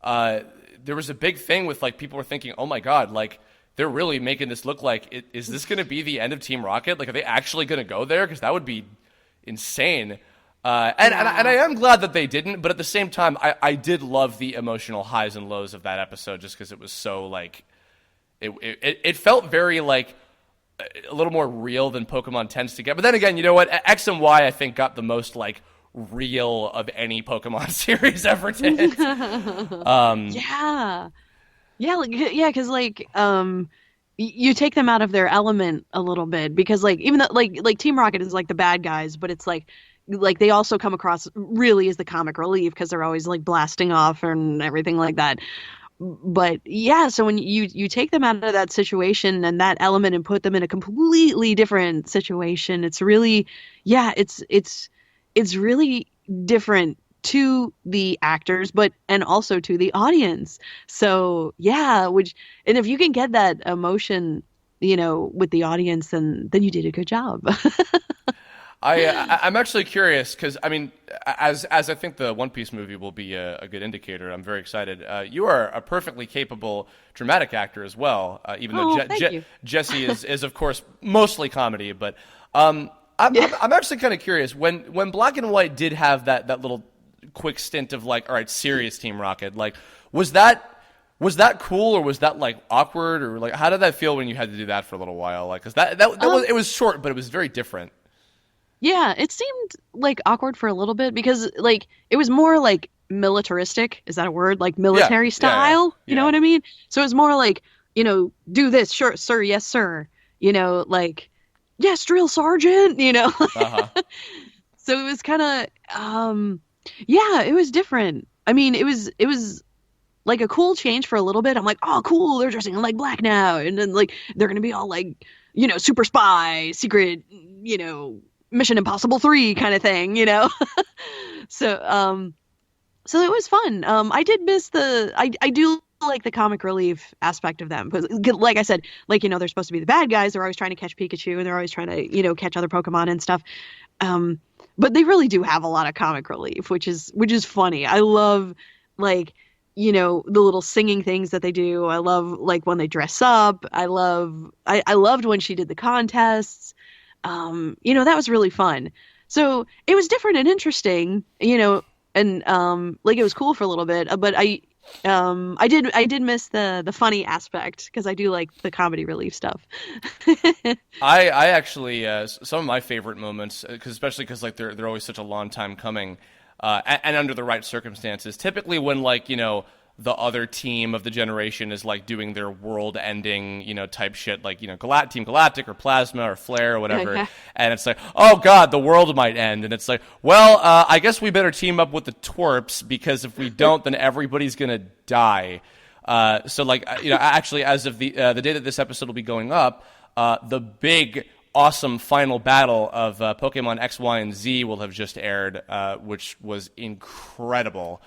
There was a big thing with like people were thinking, oh my God, like they're really making this look like, is this going to be the end of Team Rocket? Like, are they actually going to go there? Because that would be insane. And I am glad that they didn't, but at the same time, I did love the emotional highs and lows of that episode just because it was so like, it felt very like, a little more real than Pokemon tends to get. But then again, you know what? X and Y, I think, got the most, like, real of any Pokemon series ever did. Yeah. Yeah, because, like, you take them out of their element a little bit because, like, even though, like Team Rocket is, like, the bad guys, but it's, like, they also come across really as the comic relief because they're always, like, blasting off and everything like that. But yeah, so when you take them out of that situation and that element and put them in a completely different situation, it's really, it's really different to the actors, and also to the audience. So yeah, and if you can get that emotion, with the audience, then you did a good job. I'm actually curious because as I think the One Piece movie will be a good indicator. I'm very excited. You are a perfectly capable dramatic actor as well. Even though Jessie is of course mostly comedy, but I'm actually kind of curious when Black and White did have that little quick stint of like, all right, serious Team Rocket. Like, was that cool or was that like awkward or like how did that feel when you had to do that for a little while? Like, because it was short, but it was very different. Yeah, it seemed like awkward for a little bit because like it was more like militaristic. Is that a word? Like military style? Yeah. You know what I mean? So it was more like, do this, sure, sir, yes, sir. Like, yes, drill sergeant, Uh-huh. So it was kind of yeah, it was different. I mean, it was like a cool change for a little bit. I'm like, oh cool, they're dressing in like black now. And then like they're gonna be all like, super spy, secret, Mission Impossible 3 kind of thing, So so it was fun. I did miss I do like the comic relief aspect of them because like I said, like they're supposed to be the bad guys, they're always trying to catch Pikachu and they're always trying to, catch other Pokemon and stuff. But they really do have a lot of comic relief, which is funny. I love like the little singing things that they do. I love like when they dress up. I loved when she did the contests. That was really fun. So it was different and interesting, and like it was cool for a little bit. But I did miss the funny aspect because I do like the comedy relief stuff. I actually some of my favorite moments, especially because like they're always such a long time coming, and under the right circumstances. Typically when like the other team of the generation is like doing their world-ending, type shit, like Team Galactic or Plasma or Flare or whatever, and it's like, oh god, the world might end, and it's like, well, I guess we better team up with the twerps, because if we don't, then everybody's gonna die. So like, actually, as of the day that this episode will be going up, the big awesome final battle of Pokemon X, Y, and Z will have just aired, which was incredible.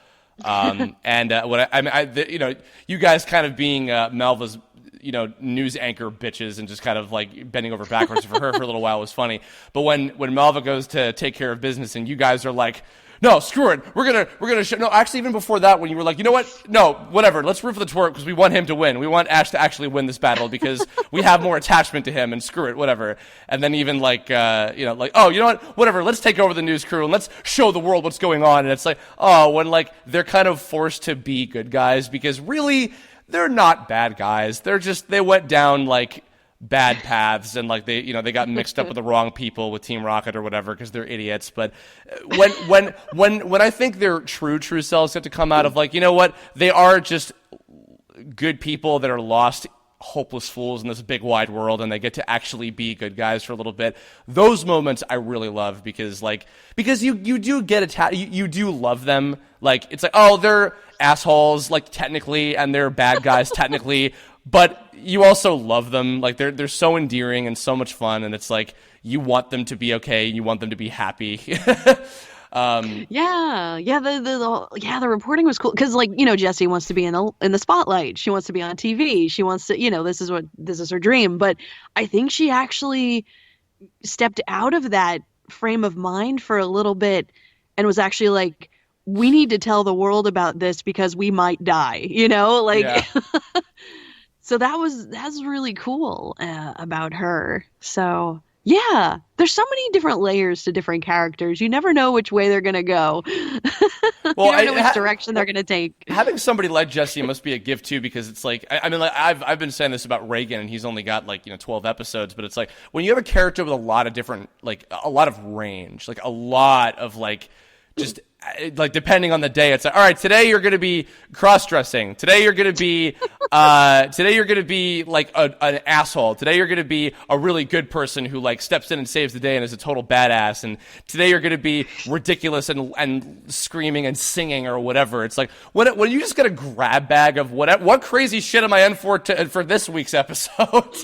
And you guys kind of being Malva's, news anchor bitches and just kind of like bending over backwards for her for a little while was funny. But when Malva goes to take care of business and you guys are like, no, screw it. We're gonna no, actually, even before that, when you were like, you know what? No, whatever. Let's root for the twerp because we want him to win. We want Ash to actually win this battle because we have more attachment to him, and screw it, whatever. And then even like, oh, you know what? Whatever. Let's take over the news crew and let's show the world what's going on. And it's like, oh, when like they're kind of forced to be good guys because really they're not bad guys. They went down like bad paths, and like they got mixed up with the wrong people with Team Rocket or whatever because they're idiots. But when I think their true selves get to come out of like, you know what, they are just good people that are lost, hopeless fools in this big wide world, and they get to actually be good guys for a little bit. Those moments I really love because you do get attached, you do love them. Like it's like, oh, they're assholes like technically, and they're bad guys technically. But you also love them. Like they're so endearing and so much fun, and it's like you want them to be okay, you want them to be happy. The reporting was cool because Jessie wants to be in the spotlight. She wants to be on TV. She wants to, this is her dream. But I think she actually stepped out of that frame of mind for a little bit and was actually like, we need to tell the world about this because we might die. Yeah. So that's really cool about her. So yeah, there's so many different layers to different characters. You never know which way they're gonna go. Well, you never know which direction they're gonna take. Having somebody like Jessie must be a gift too, because it's like I've been saying this about Reagan, and he's only got 12 episodes, but it's like when you have a character with a lot of different a lot of range, a lot of just. Depending on the day, it's like, all right, today you're going to be cross-dressing. Today you're going to be, like an asshole. Today you're going to be a really good person who steps in and saves the day and is a total badass. And today you're going to be ridiculous and screaming and singing or whatever. It's like when you just get a grab bag of what crazy shit am I in for this week's episode?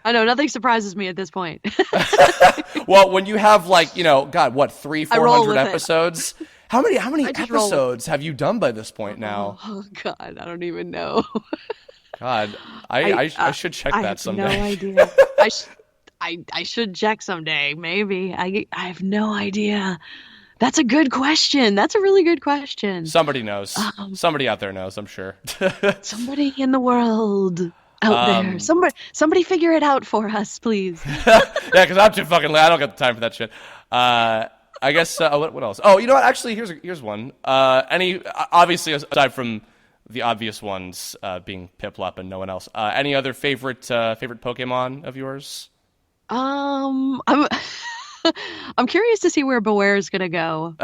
I know, nothing surprises me at this point. Well, when you have 300-400 episodes, how many episodes have you done by this point now? Oh God, I don't even know. God, I should check that someday. I have no idea. I should check someday, maybe. I have no idea. That's a good question. That's a really good question. Somebody knows. Somebody out there knows, I'm sure. Somebody in the world. Out there. Somebody figure it out for us, please. Yeah, because I'm too fucking late. I don't got the time for that shit. I guess, what else? Oh, you know what? Actually, here's one. Obviously, aside from the obvious ones, being Piplup and no one else, any other favorite Pokemon of yours? I'm I'm curious to see where Beware is gonna go.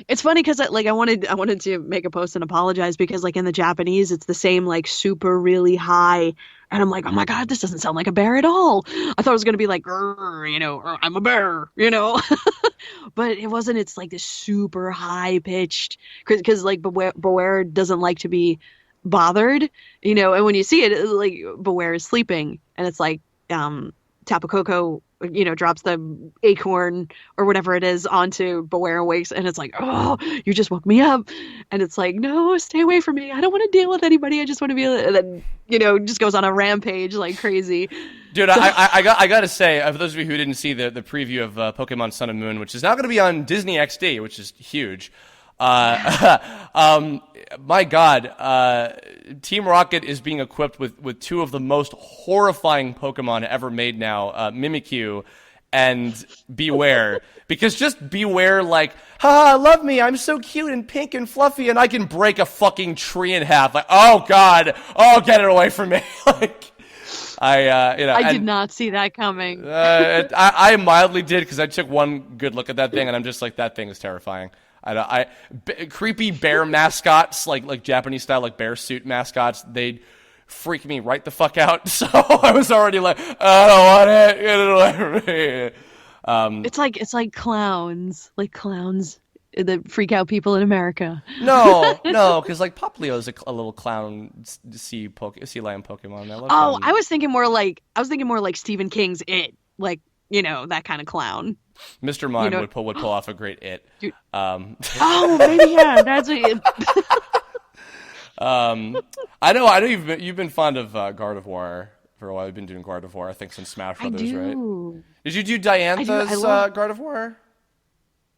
It's funny because I wanted to make a post and apologize because in the Japanese it's the same super really high, and I'm like, oh my God, this doesn't sound like a bear at all. I thought it was gonna be like, I'm a bear, but it wasn't. It's this super high pitched because Beware doesn't like to be bothered, and when you see it, Beware is sleeping, and it's Tapu Koko drops the acorn or whatever it is onto Beware and wakes, and it's like, oh, you just woke me up, and it's like, no, stay away from me. I don't want to deal with anybody. I just want to be, and then just goes on a rampage like crazy. Dude, so, I gotta say, for those of you who didn't see the preview of Pokemon Sun and Moon, which is now going to be on Disney XD, which is huge. My God, Team Rocket is being equipped with two of the most horrifying Pokemon ever made now, Mimikyu and Beware. Because just Beware haha, love me, I'm so cute and pink and fluffy and I can break a fucking tree in half. Oh God, oh, get it away from me. I did not see that coming. I mildly did because I took one good look at that thing and I'm just like, that thing is terrifying. Creepy bear mascots, like Japanese style, like bear suit mascots, they'd freak me right the fuck out. So I was already like, I don't want it. Get it away from me. It's like clowns that freak out people in America. No, because like Poplio's a little clown sea lion Pokemon. I love him. I was thinking more like Stephen King's It, like, that kind of clown. Mr. Mime would pull off a great It. Dude. Maybe yeah, that's it. I know you've been fond of Gardevoir for a while. You've been doing Gardevoir, I think, since Smash Brothers, right? Did you do Diantha's Gardevoir?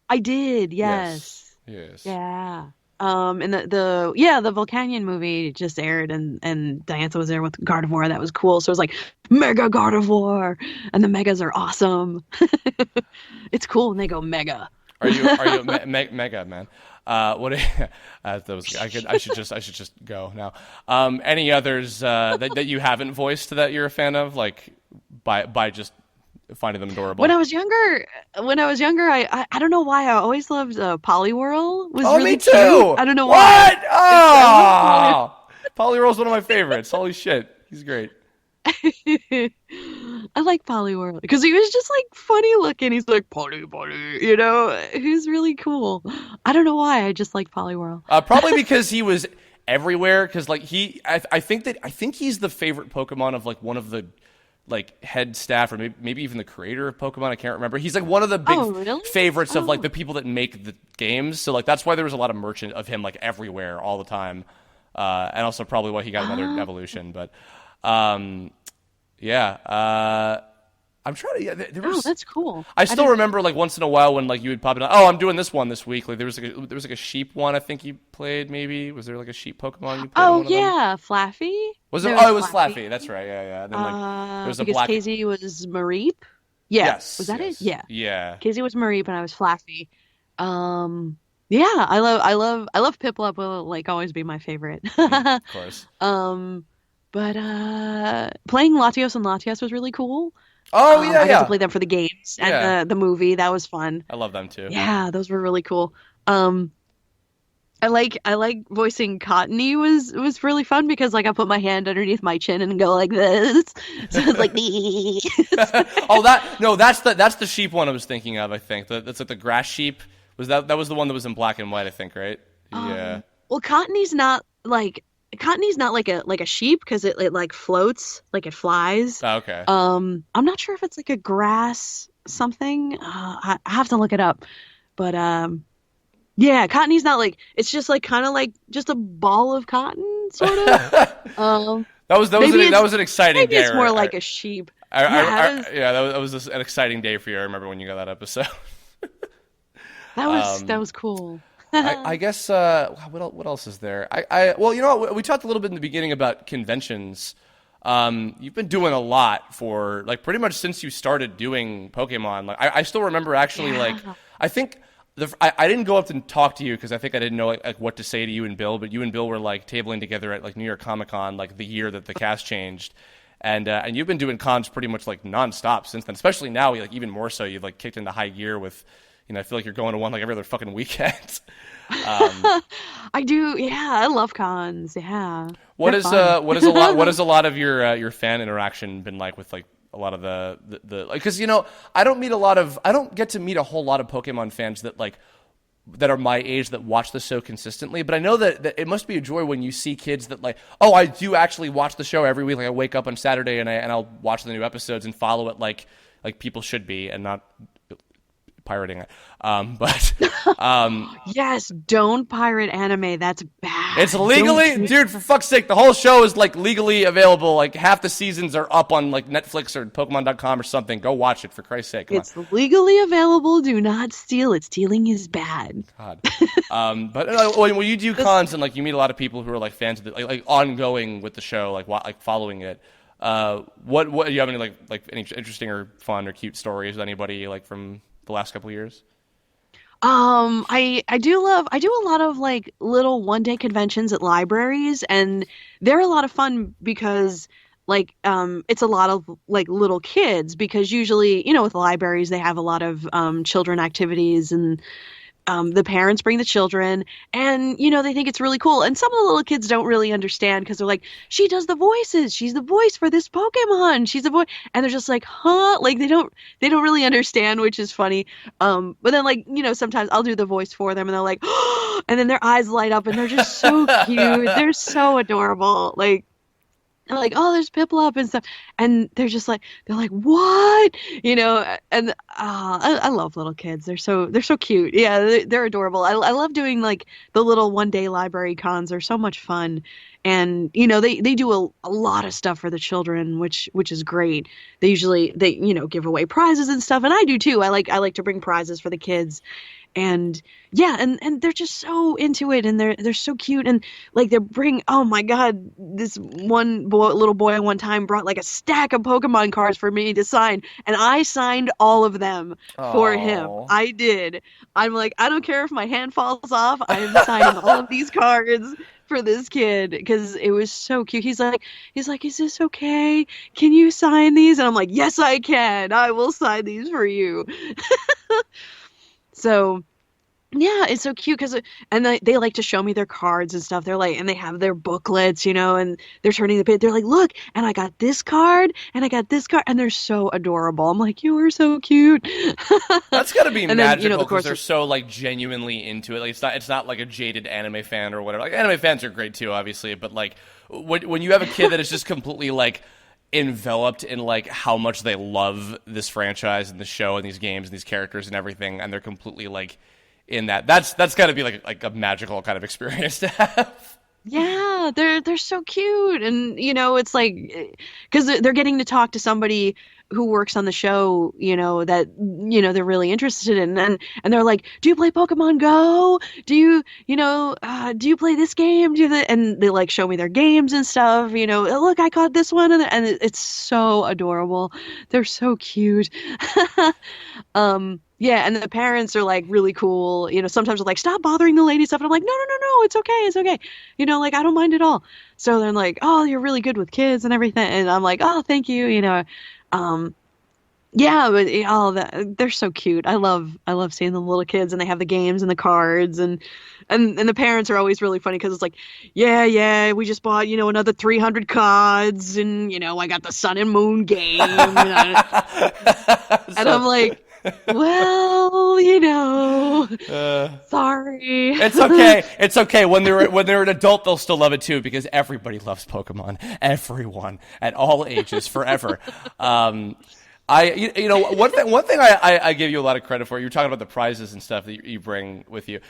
I did, yes. Yeah. And the Volcanion movie just aired, and Diantha was there with Gardevoir. That was cool. So it was like Mega Gardevoir, and the Megas are awesome. It's cool when they go Mega. Are you Mega man? What? I should just go now. Any others that you haven't voiced that you're a fan of, like by just finding them adorable? When I was younger, I don't know why I always loved Poliwhirl. Was really me too. Cute. I don't know why. What? Oh, Poliwhirl's one of my favorites. Holy shit, he's great. I like Poliwhirl because he was just like funny looking. He's like Polly, he's really cool. I don't know why. I just like Poliwhirl. Probably because he was everywhere. Because like I think he's the favorite Pokemon of like one of the like head staff or maybe even the creator of Pokemon. I can't remember. He's like one of the big favorites of like the people that make the games. So like that's why there was a lot of merchant of him like everywhere all the time, and also probably why he got another evolution. But I'm trying to. There was, that's cool. I still remember like once in a while when like you would pop in. Oh, I'm doing this one this week. Like there was like a sheep one. I think you played. Maybe was there like a sheep Pokemon you played? Oh yeah, Flaffy. Was it? Oh, it was Flaffy. That's right. Yeah. And then like there was a black. Casey was Mareep. Yeah. Yes. Was that it? Yeah. Yeah. Casey was Mareep and I was Flaffy. Yeah, I love Piplup. Will like always be my favorite. Of course. But playing Latios and Latias was really cool. Oh yeah, I got to play them for the games and the movie. That was fun. I love them too. Yeah, those were really cool. I like voicing Cottony was really fun because like I put my hand underneath my chin and go like this. So it's like that's the sheep one I was thinking of. I think that's like the grass sheep. That was the one that was in black and white, I think, right? Yeah. Well, Cottony's not like a sheep because it like floats, like it flies. Oh, okay. I'm not sure if it's like a grass something. I have to look it up. But yeah, Cottony's not like, it's just like kind of like just a ball of cotton, sort of. that was an exciting day. Maybe it's more like a sheep. That was an exciting day for you. I remember when you got that episode. That was cool. I guess what else is there? Well, you know what? We talked a little bit in the beginning about conventions. You've been doing a lot for like pretty much since you started doing Pokemon. Like I still remember actually like I think I didn't go up and talk to you because I think I didn't know like what to say to you and Bill, but you and Bill were like tabling together at like New York Comic Con like the year that the cast changed. And you've been doing cons pretty much like nonstop since then, especially now, like even more so. You've like kicked into high gear with, I feel like you're going to one like every other fucking weekend. I do, yeah. I love cons, yeah. What has a lot of your fan interaction been like with like a lot of the because I don't get to meet a whole lot of Pokemon fans that are my age that watch the show consistently, but I know that it must be a joy when you see kids that like, oh, I do actually watch the show every week. Like I wake up on Saturday and I'll watch the new episodes and follow it like people should be and not pirating it. Yes, don't pirate anime. That's bad. It's legally, dude, for fuck's sake, the whole show is like legally available. Like half the seasons are up on like Netflix or Pokemon.com or something. Go watch it for Christ's sake. It's legally available. Do not steal it. Stealing is bad. God. But when you do cons and like you meet a lot of people who are like fans of it, like ongoing with the show, like following it. What do you have any like any interesting or fun or cute stories with anybody like from the last couple of years? I do a lot of like little one-day conventions at libraries, and they're a lot of fun because like it's a lot of like little kids because usually with libraries they have a lot of children activities and the parents bring the children, and they think it's really cool. And some of the little kids don't really understand because they're like, she does the voices, she's the voice for this Pokemon, she's the voice, and they're just like, huh, like they don't really understand, which is funny. But then, like, sometimes I'll do the voice for them and they're like, and then their eyes light up and they're just so cute, they're so adorable. Like, they're like, oh, there's Piplup and stuff, and they're like, what, and I love little kids. They're so cute. Yeah, they're adorable. I love doing like the little 1 day library cons. They're so much fun, and they do a lot of stuff for the children, which is great. They usually give away prizes and stuff, and I do too. I like to bring prizes for the kids. And yeah, and they're just so into it, and they're so cute, and like oh my God, this little boy one time brought like a stack of Pokemon cards for me to sign, and I signed all of them for him. Oh. I did. I'm like, I don't care if my hand falls off, I'm signing all of these cards for this kid because it was so cute. He's like, is this okay? Can you sign these? And I'm like, yes, I can. I will sign these for you. So yeah, it's so cute and they like to show me their cards and stuff. They're like, and they have their booklets, and they're turning the page. They're like, look, and I got this card, and I got this card, and they're so adorable. I'm like, you are so cute. That's gotta be And magical then, of because course, they're so like genuinely into it. Like it's not like a jaded anime fan or whatever. Like anime fans are great too, obviously, but like when you have a kid that is just completely like enveloped in like how much they love this franchise and the show and these games and these characters and everything, and they're completely like in that's got to be like a magical kind of experience to have. yeah, they're so cute, and it's like because they're getting to talk to somebody who works on the show, that they're really interested in, and they're like, do you play Pokemon Go? Do you play this game? And they like show me their games and stuff. Look, I caught this one, and it's so adorable. They're so cute. Yeah, and the parents are like really cool. Sometimes they're like, stop bothering the lady stuff, and I'm like, no, no, no, no, it's okay, it's okay. Like I don't mind at all. So they're like, oh, you're really good with kids and everything, and I'm like, oh, thank you. Yeah, but all that, they're so cute. I love seeing the little kids, and they have the games and the cards, and the parents are always really funny because it's like, yeah, we just bought another 300 cards, and I got the Sun and Moon game, and I'm like, well, sorry. It's okay. It's okay. When they're an adult, they'll still love it too because everybody loves Pokemon. Everyone at all ages, forever. One thing I give you a lot of credit for. You're talking about the prizes and stuff that you bring with you.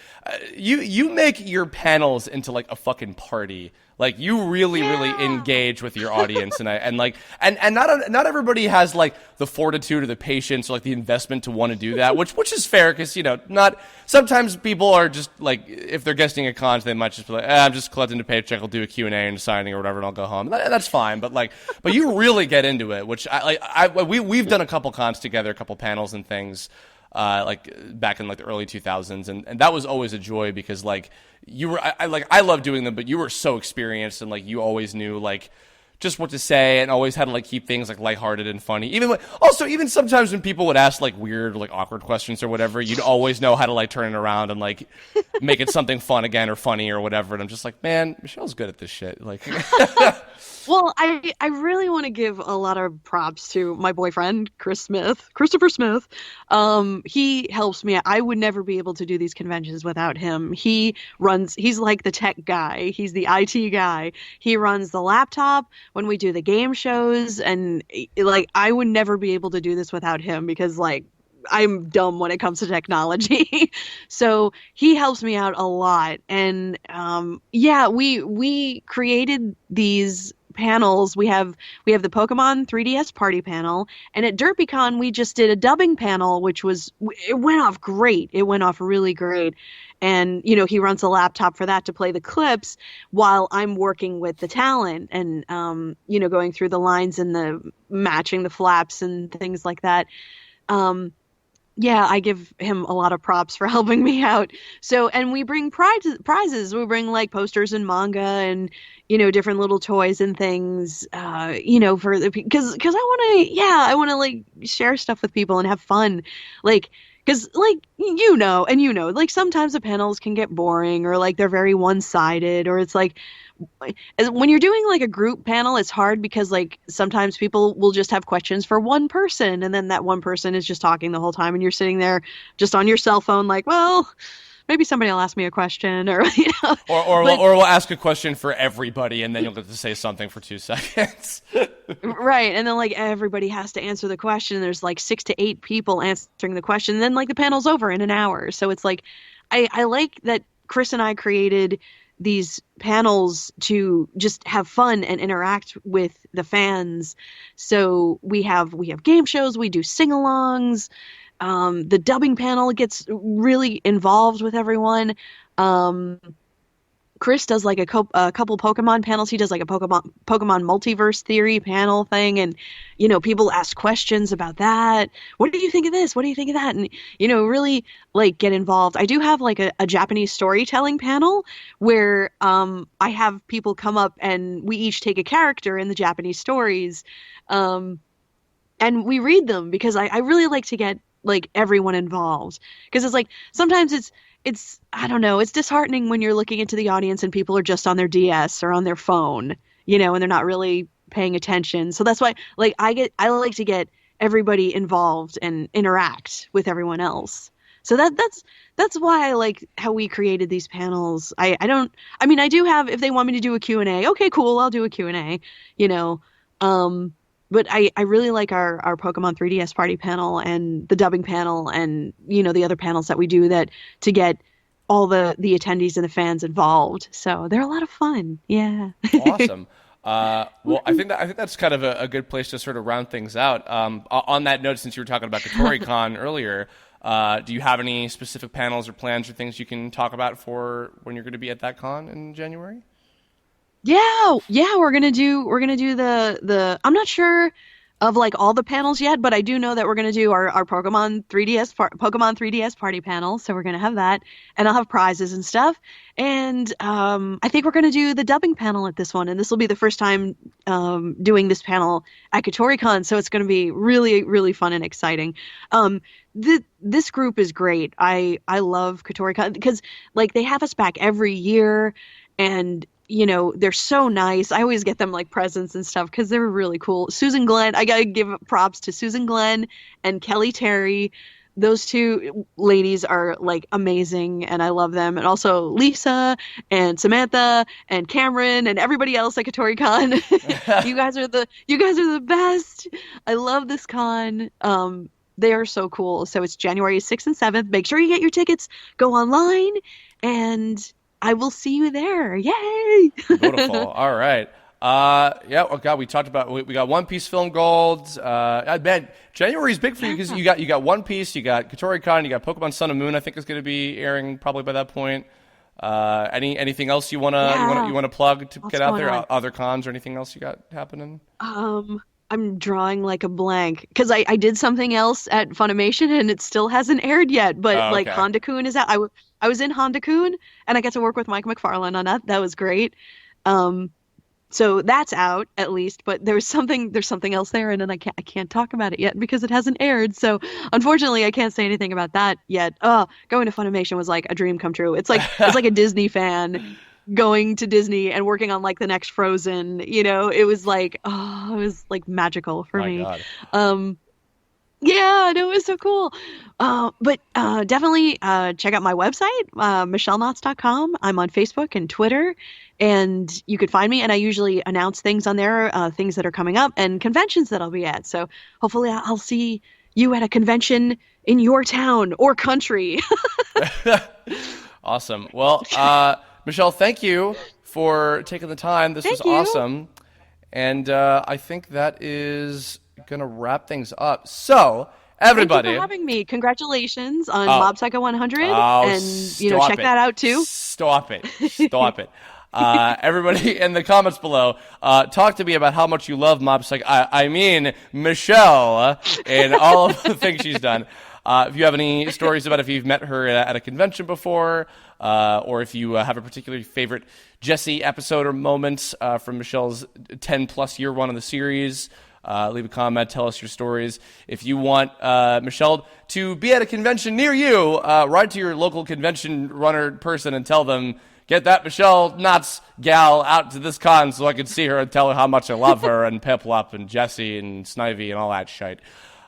You make your panels into like a fucking party. Like you really engage with your audience, and not everybody has like the fortitude or the patience or like the investment to want to do that, which is fair because not sometimes people are just like if they're guesting at cons they might just be like I'm just collecting a paycheck, I'll do a Q&A and signing or whatever and I'll go home. That's fine, but you really get into it, which we've done a couple cons together, a couple panels and things. Like back in like the early 2000s, and that was always a joy because like you were I love doing them, but you were so experienced and like you always knew like just what to say and always had to like keep things like lighthearted and funny. Even sometimes when people would ask like weird like awkward questions or whatever, you'd always know how to like turn it around and like make it something fun again or funny or whatever. And I'm just like, man, Michelle's good at this shit. Like. Well, I really want to give a lot of props to my boyfriend, Christopher Smith. He helps me. I would never be able to do these conventions without him. He's like the tech guy. He's the IT guy. He runs the laptop when we do the game shows. And like, I would never be able to do this without him because like, I'm dumb when it comes to technology. So he helps me out a lot. And we created these panels. We have the Pokemon 3DS party panel, and at DerpyCon we just did a dubbing panel, it went off great. It went off really great. And he runs a laptop for that to play the clips while I'm working with the talent and going through the lines and the matching the flaps and things like that. Yeah, I give him a lot of props for helping me out. So, and we bring prizes. We bring like posters and manga and, different little toys and things, because I want to like share stuff with people and have fun. Like, Because, like, like sometimes the panels can get boring or like they're very one-sided, or it's like when you're doing like a group panel, it's hard because like sometimes people will just have questions for one person, and then that one person is just talking the whole time, and you're sitting there just on your cell phone, like, well, maybe somebody will ask me a question, or or we'll ask a question for everybody, and then you'll get to say something for 2 seconds. Right, and then like everybody has to answer the question. There's like 6 to 8 people answering the question, and then like the panel's over in an hour. So it's like I like that Chris and I created these panels to just have fun and interact with the fans. So we have game shows, we do sing-alongs. The dubbing panel gets really involved with everyone. Chris does like a couple Pokemon panels. He does like a Pokemon multiverse theory panel thing, and people ask questions about that. What do you think of this? What do you think of that? And really like get involved. I do have like a Japanese storytelling panel where I have people come up and we each take a character in the Japanese stories, and we read them because I really like to get like everyone involved, because it's like sometimes it's I don't know, it's disheartening when you're looking into the audience and people are just on their DS or on their phone, and they're not really paying attention. So that's why like I like to get everybody involved and interact with everyone else. So that's why I like how we created these panels. I do have, if they want me to do a Q&A, okay, cool, I'll do a Q&A, but I really like our Pokemon 3DS party panel and the dubbing panel and, the other panels that we do that to get all the attendees and the fans involved. So they're a lot of fun. Yeah. Awesome. Well, I think that's kind of a good place to sort of round things out. On that note, since you were talking about Kotoricon earlier, do you have any specific panels or plans or things you can talk about for when you're going to be at that con in January? Yeah, we're gonna do the I'm not sure of like all the panels yet, but I do know that we're gonna do our Pokemon 3DS party panel. So we're gonna have that, and I'll have prizes and stuff. And I think we're gonna do the dubbing panel at this one, and this will be the first time doing this panel at Kotoricon, so it's gonna be really, really fun and exciting. This group is great. I love Kotoricon because like they have us back every year, and they're so nice. I always get them like presents and stuff because they're really cool. Susan Glenn, I gotta give props to Susan Glenn and Kelly Terry. Those two ladies are like amazing, and I love them. And also Lisa and Samantha and Cameron and everybody else at Kotoricon. You guys are the best. I love this con. They are so cool. So it's January 6th and 7th. Make sure you get your tickets. Go online, and I will see you there. Yay! Beautiful. All right. Yeah. Oh God, we talked about we got One Piece Film Gold. I bet January's big for you because you got One Piece, you got Kotoricon, you got Pokemon Sun and Moon. I think is going to be airing probably by that point. Anything else you wanna plug to get out there? Other cons or anything else you got happening? I'm drawing like a blank because I did something else at Funimation and it still hasn't aired yet. But like Honda-kun is out. I was in Honda-kun and I got to work with Mike McFarlane on that. That was great. So that's out at least. But there's something else there, and then I can't talk about it yet because it hasn't aired. So unfortunately, I can't say anything about that yet. Going to Funimation was like a dream come true. It's like a Disney fan going to Disney and working on like the next Frozen, it was like, it was like magical for me. God. Yeah, no, it was so cool. But definitely check out my website, michelleknotz.com. I'm on Facebook and Twitter, and you could find me. And I usually announce things on there, things that are coming up and conventions that I'll be at. So hopefully I'll see you at a convention in your town or country. Awesome. Well, Michelle, thank you for taking the time. This was awesome. And I think that is going to wrap things up. So, everybody. Thank you for having me. Congratulations on Mob Psycho 100. And, check that out too. Stop it. Everybody in the comments below, talk to me about how much you love Mob Psycho. I mean, Michelle and all of the things she's done. If you have any stories about if you've met her at a convention before, or if you have a particularly favorite Jessie episode or moments from Michelle's 10-plus year run on the series, Leave a comment, tell us your stories. If you want Michelle to be at a convention near you, write to your local convention runner person and tell them, get that Michele Knotz gal out to this con so I can see her and tell her how much I love her, and Piplup and Jessie and Snivy and all that shit.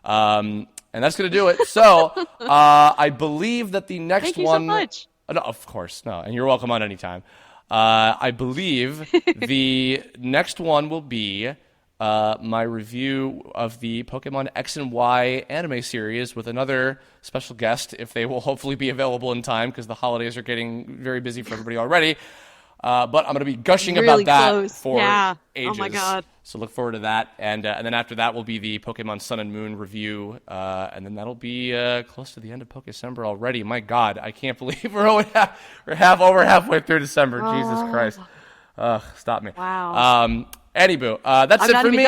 And that's going to do it. So I believe that the next Thank you one... so much. No, of course, no. And you're welcome on any time. I believe the next one will be my review of the Pokemon X and Y anime series with another special guest, if they will hopefully be available in time, because the holidays are getting very busy for everybody already. But I'm going to be gushing Really about that close. for ages. Oh my god. So look forward to that. And then after that will be the Pokemon Sun and Moon review. And then that'll be close to the end of Pokécember already. My god, I can't believe we're over halfway through December. Jesus Christ. Stop me. Wow. Anywho, that's I'm it not for even me.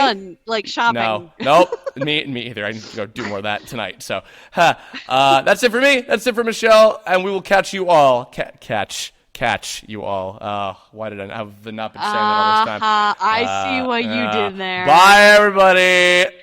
done, shopping. Nope. me either. I need to go do more of that tonight. So that's it for me. That's it for Michelle. And we will catch you all. Catch you all. Why did I have not been saying that all this time? I see what you did there. Bye, everybody.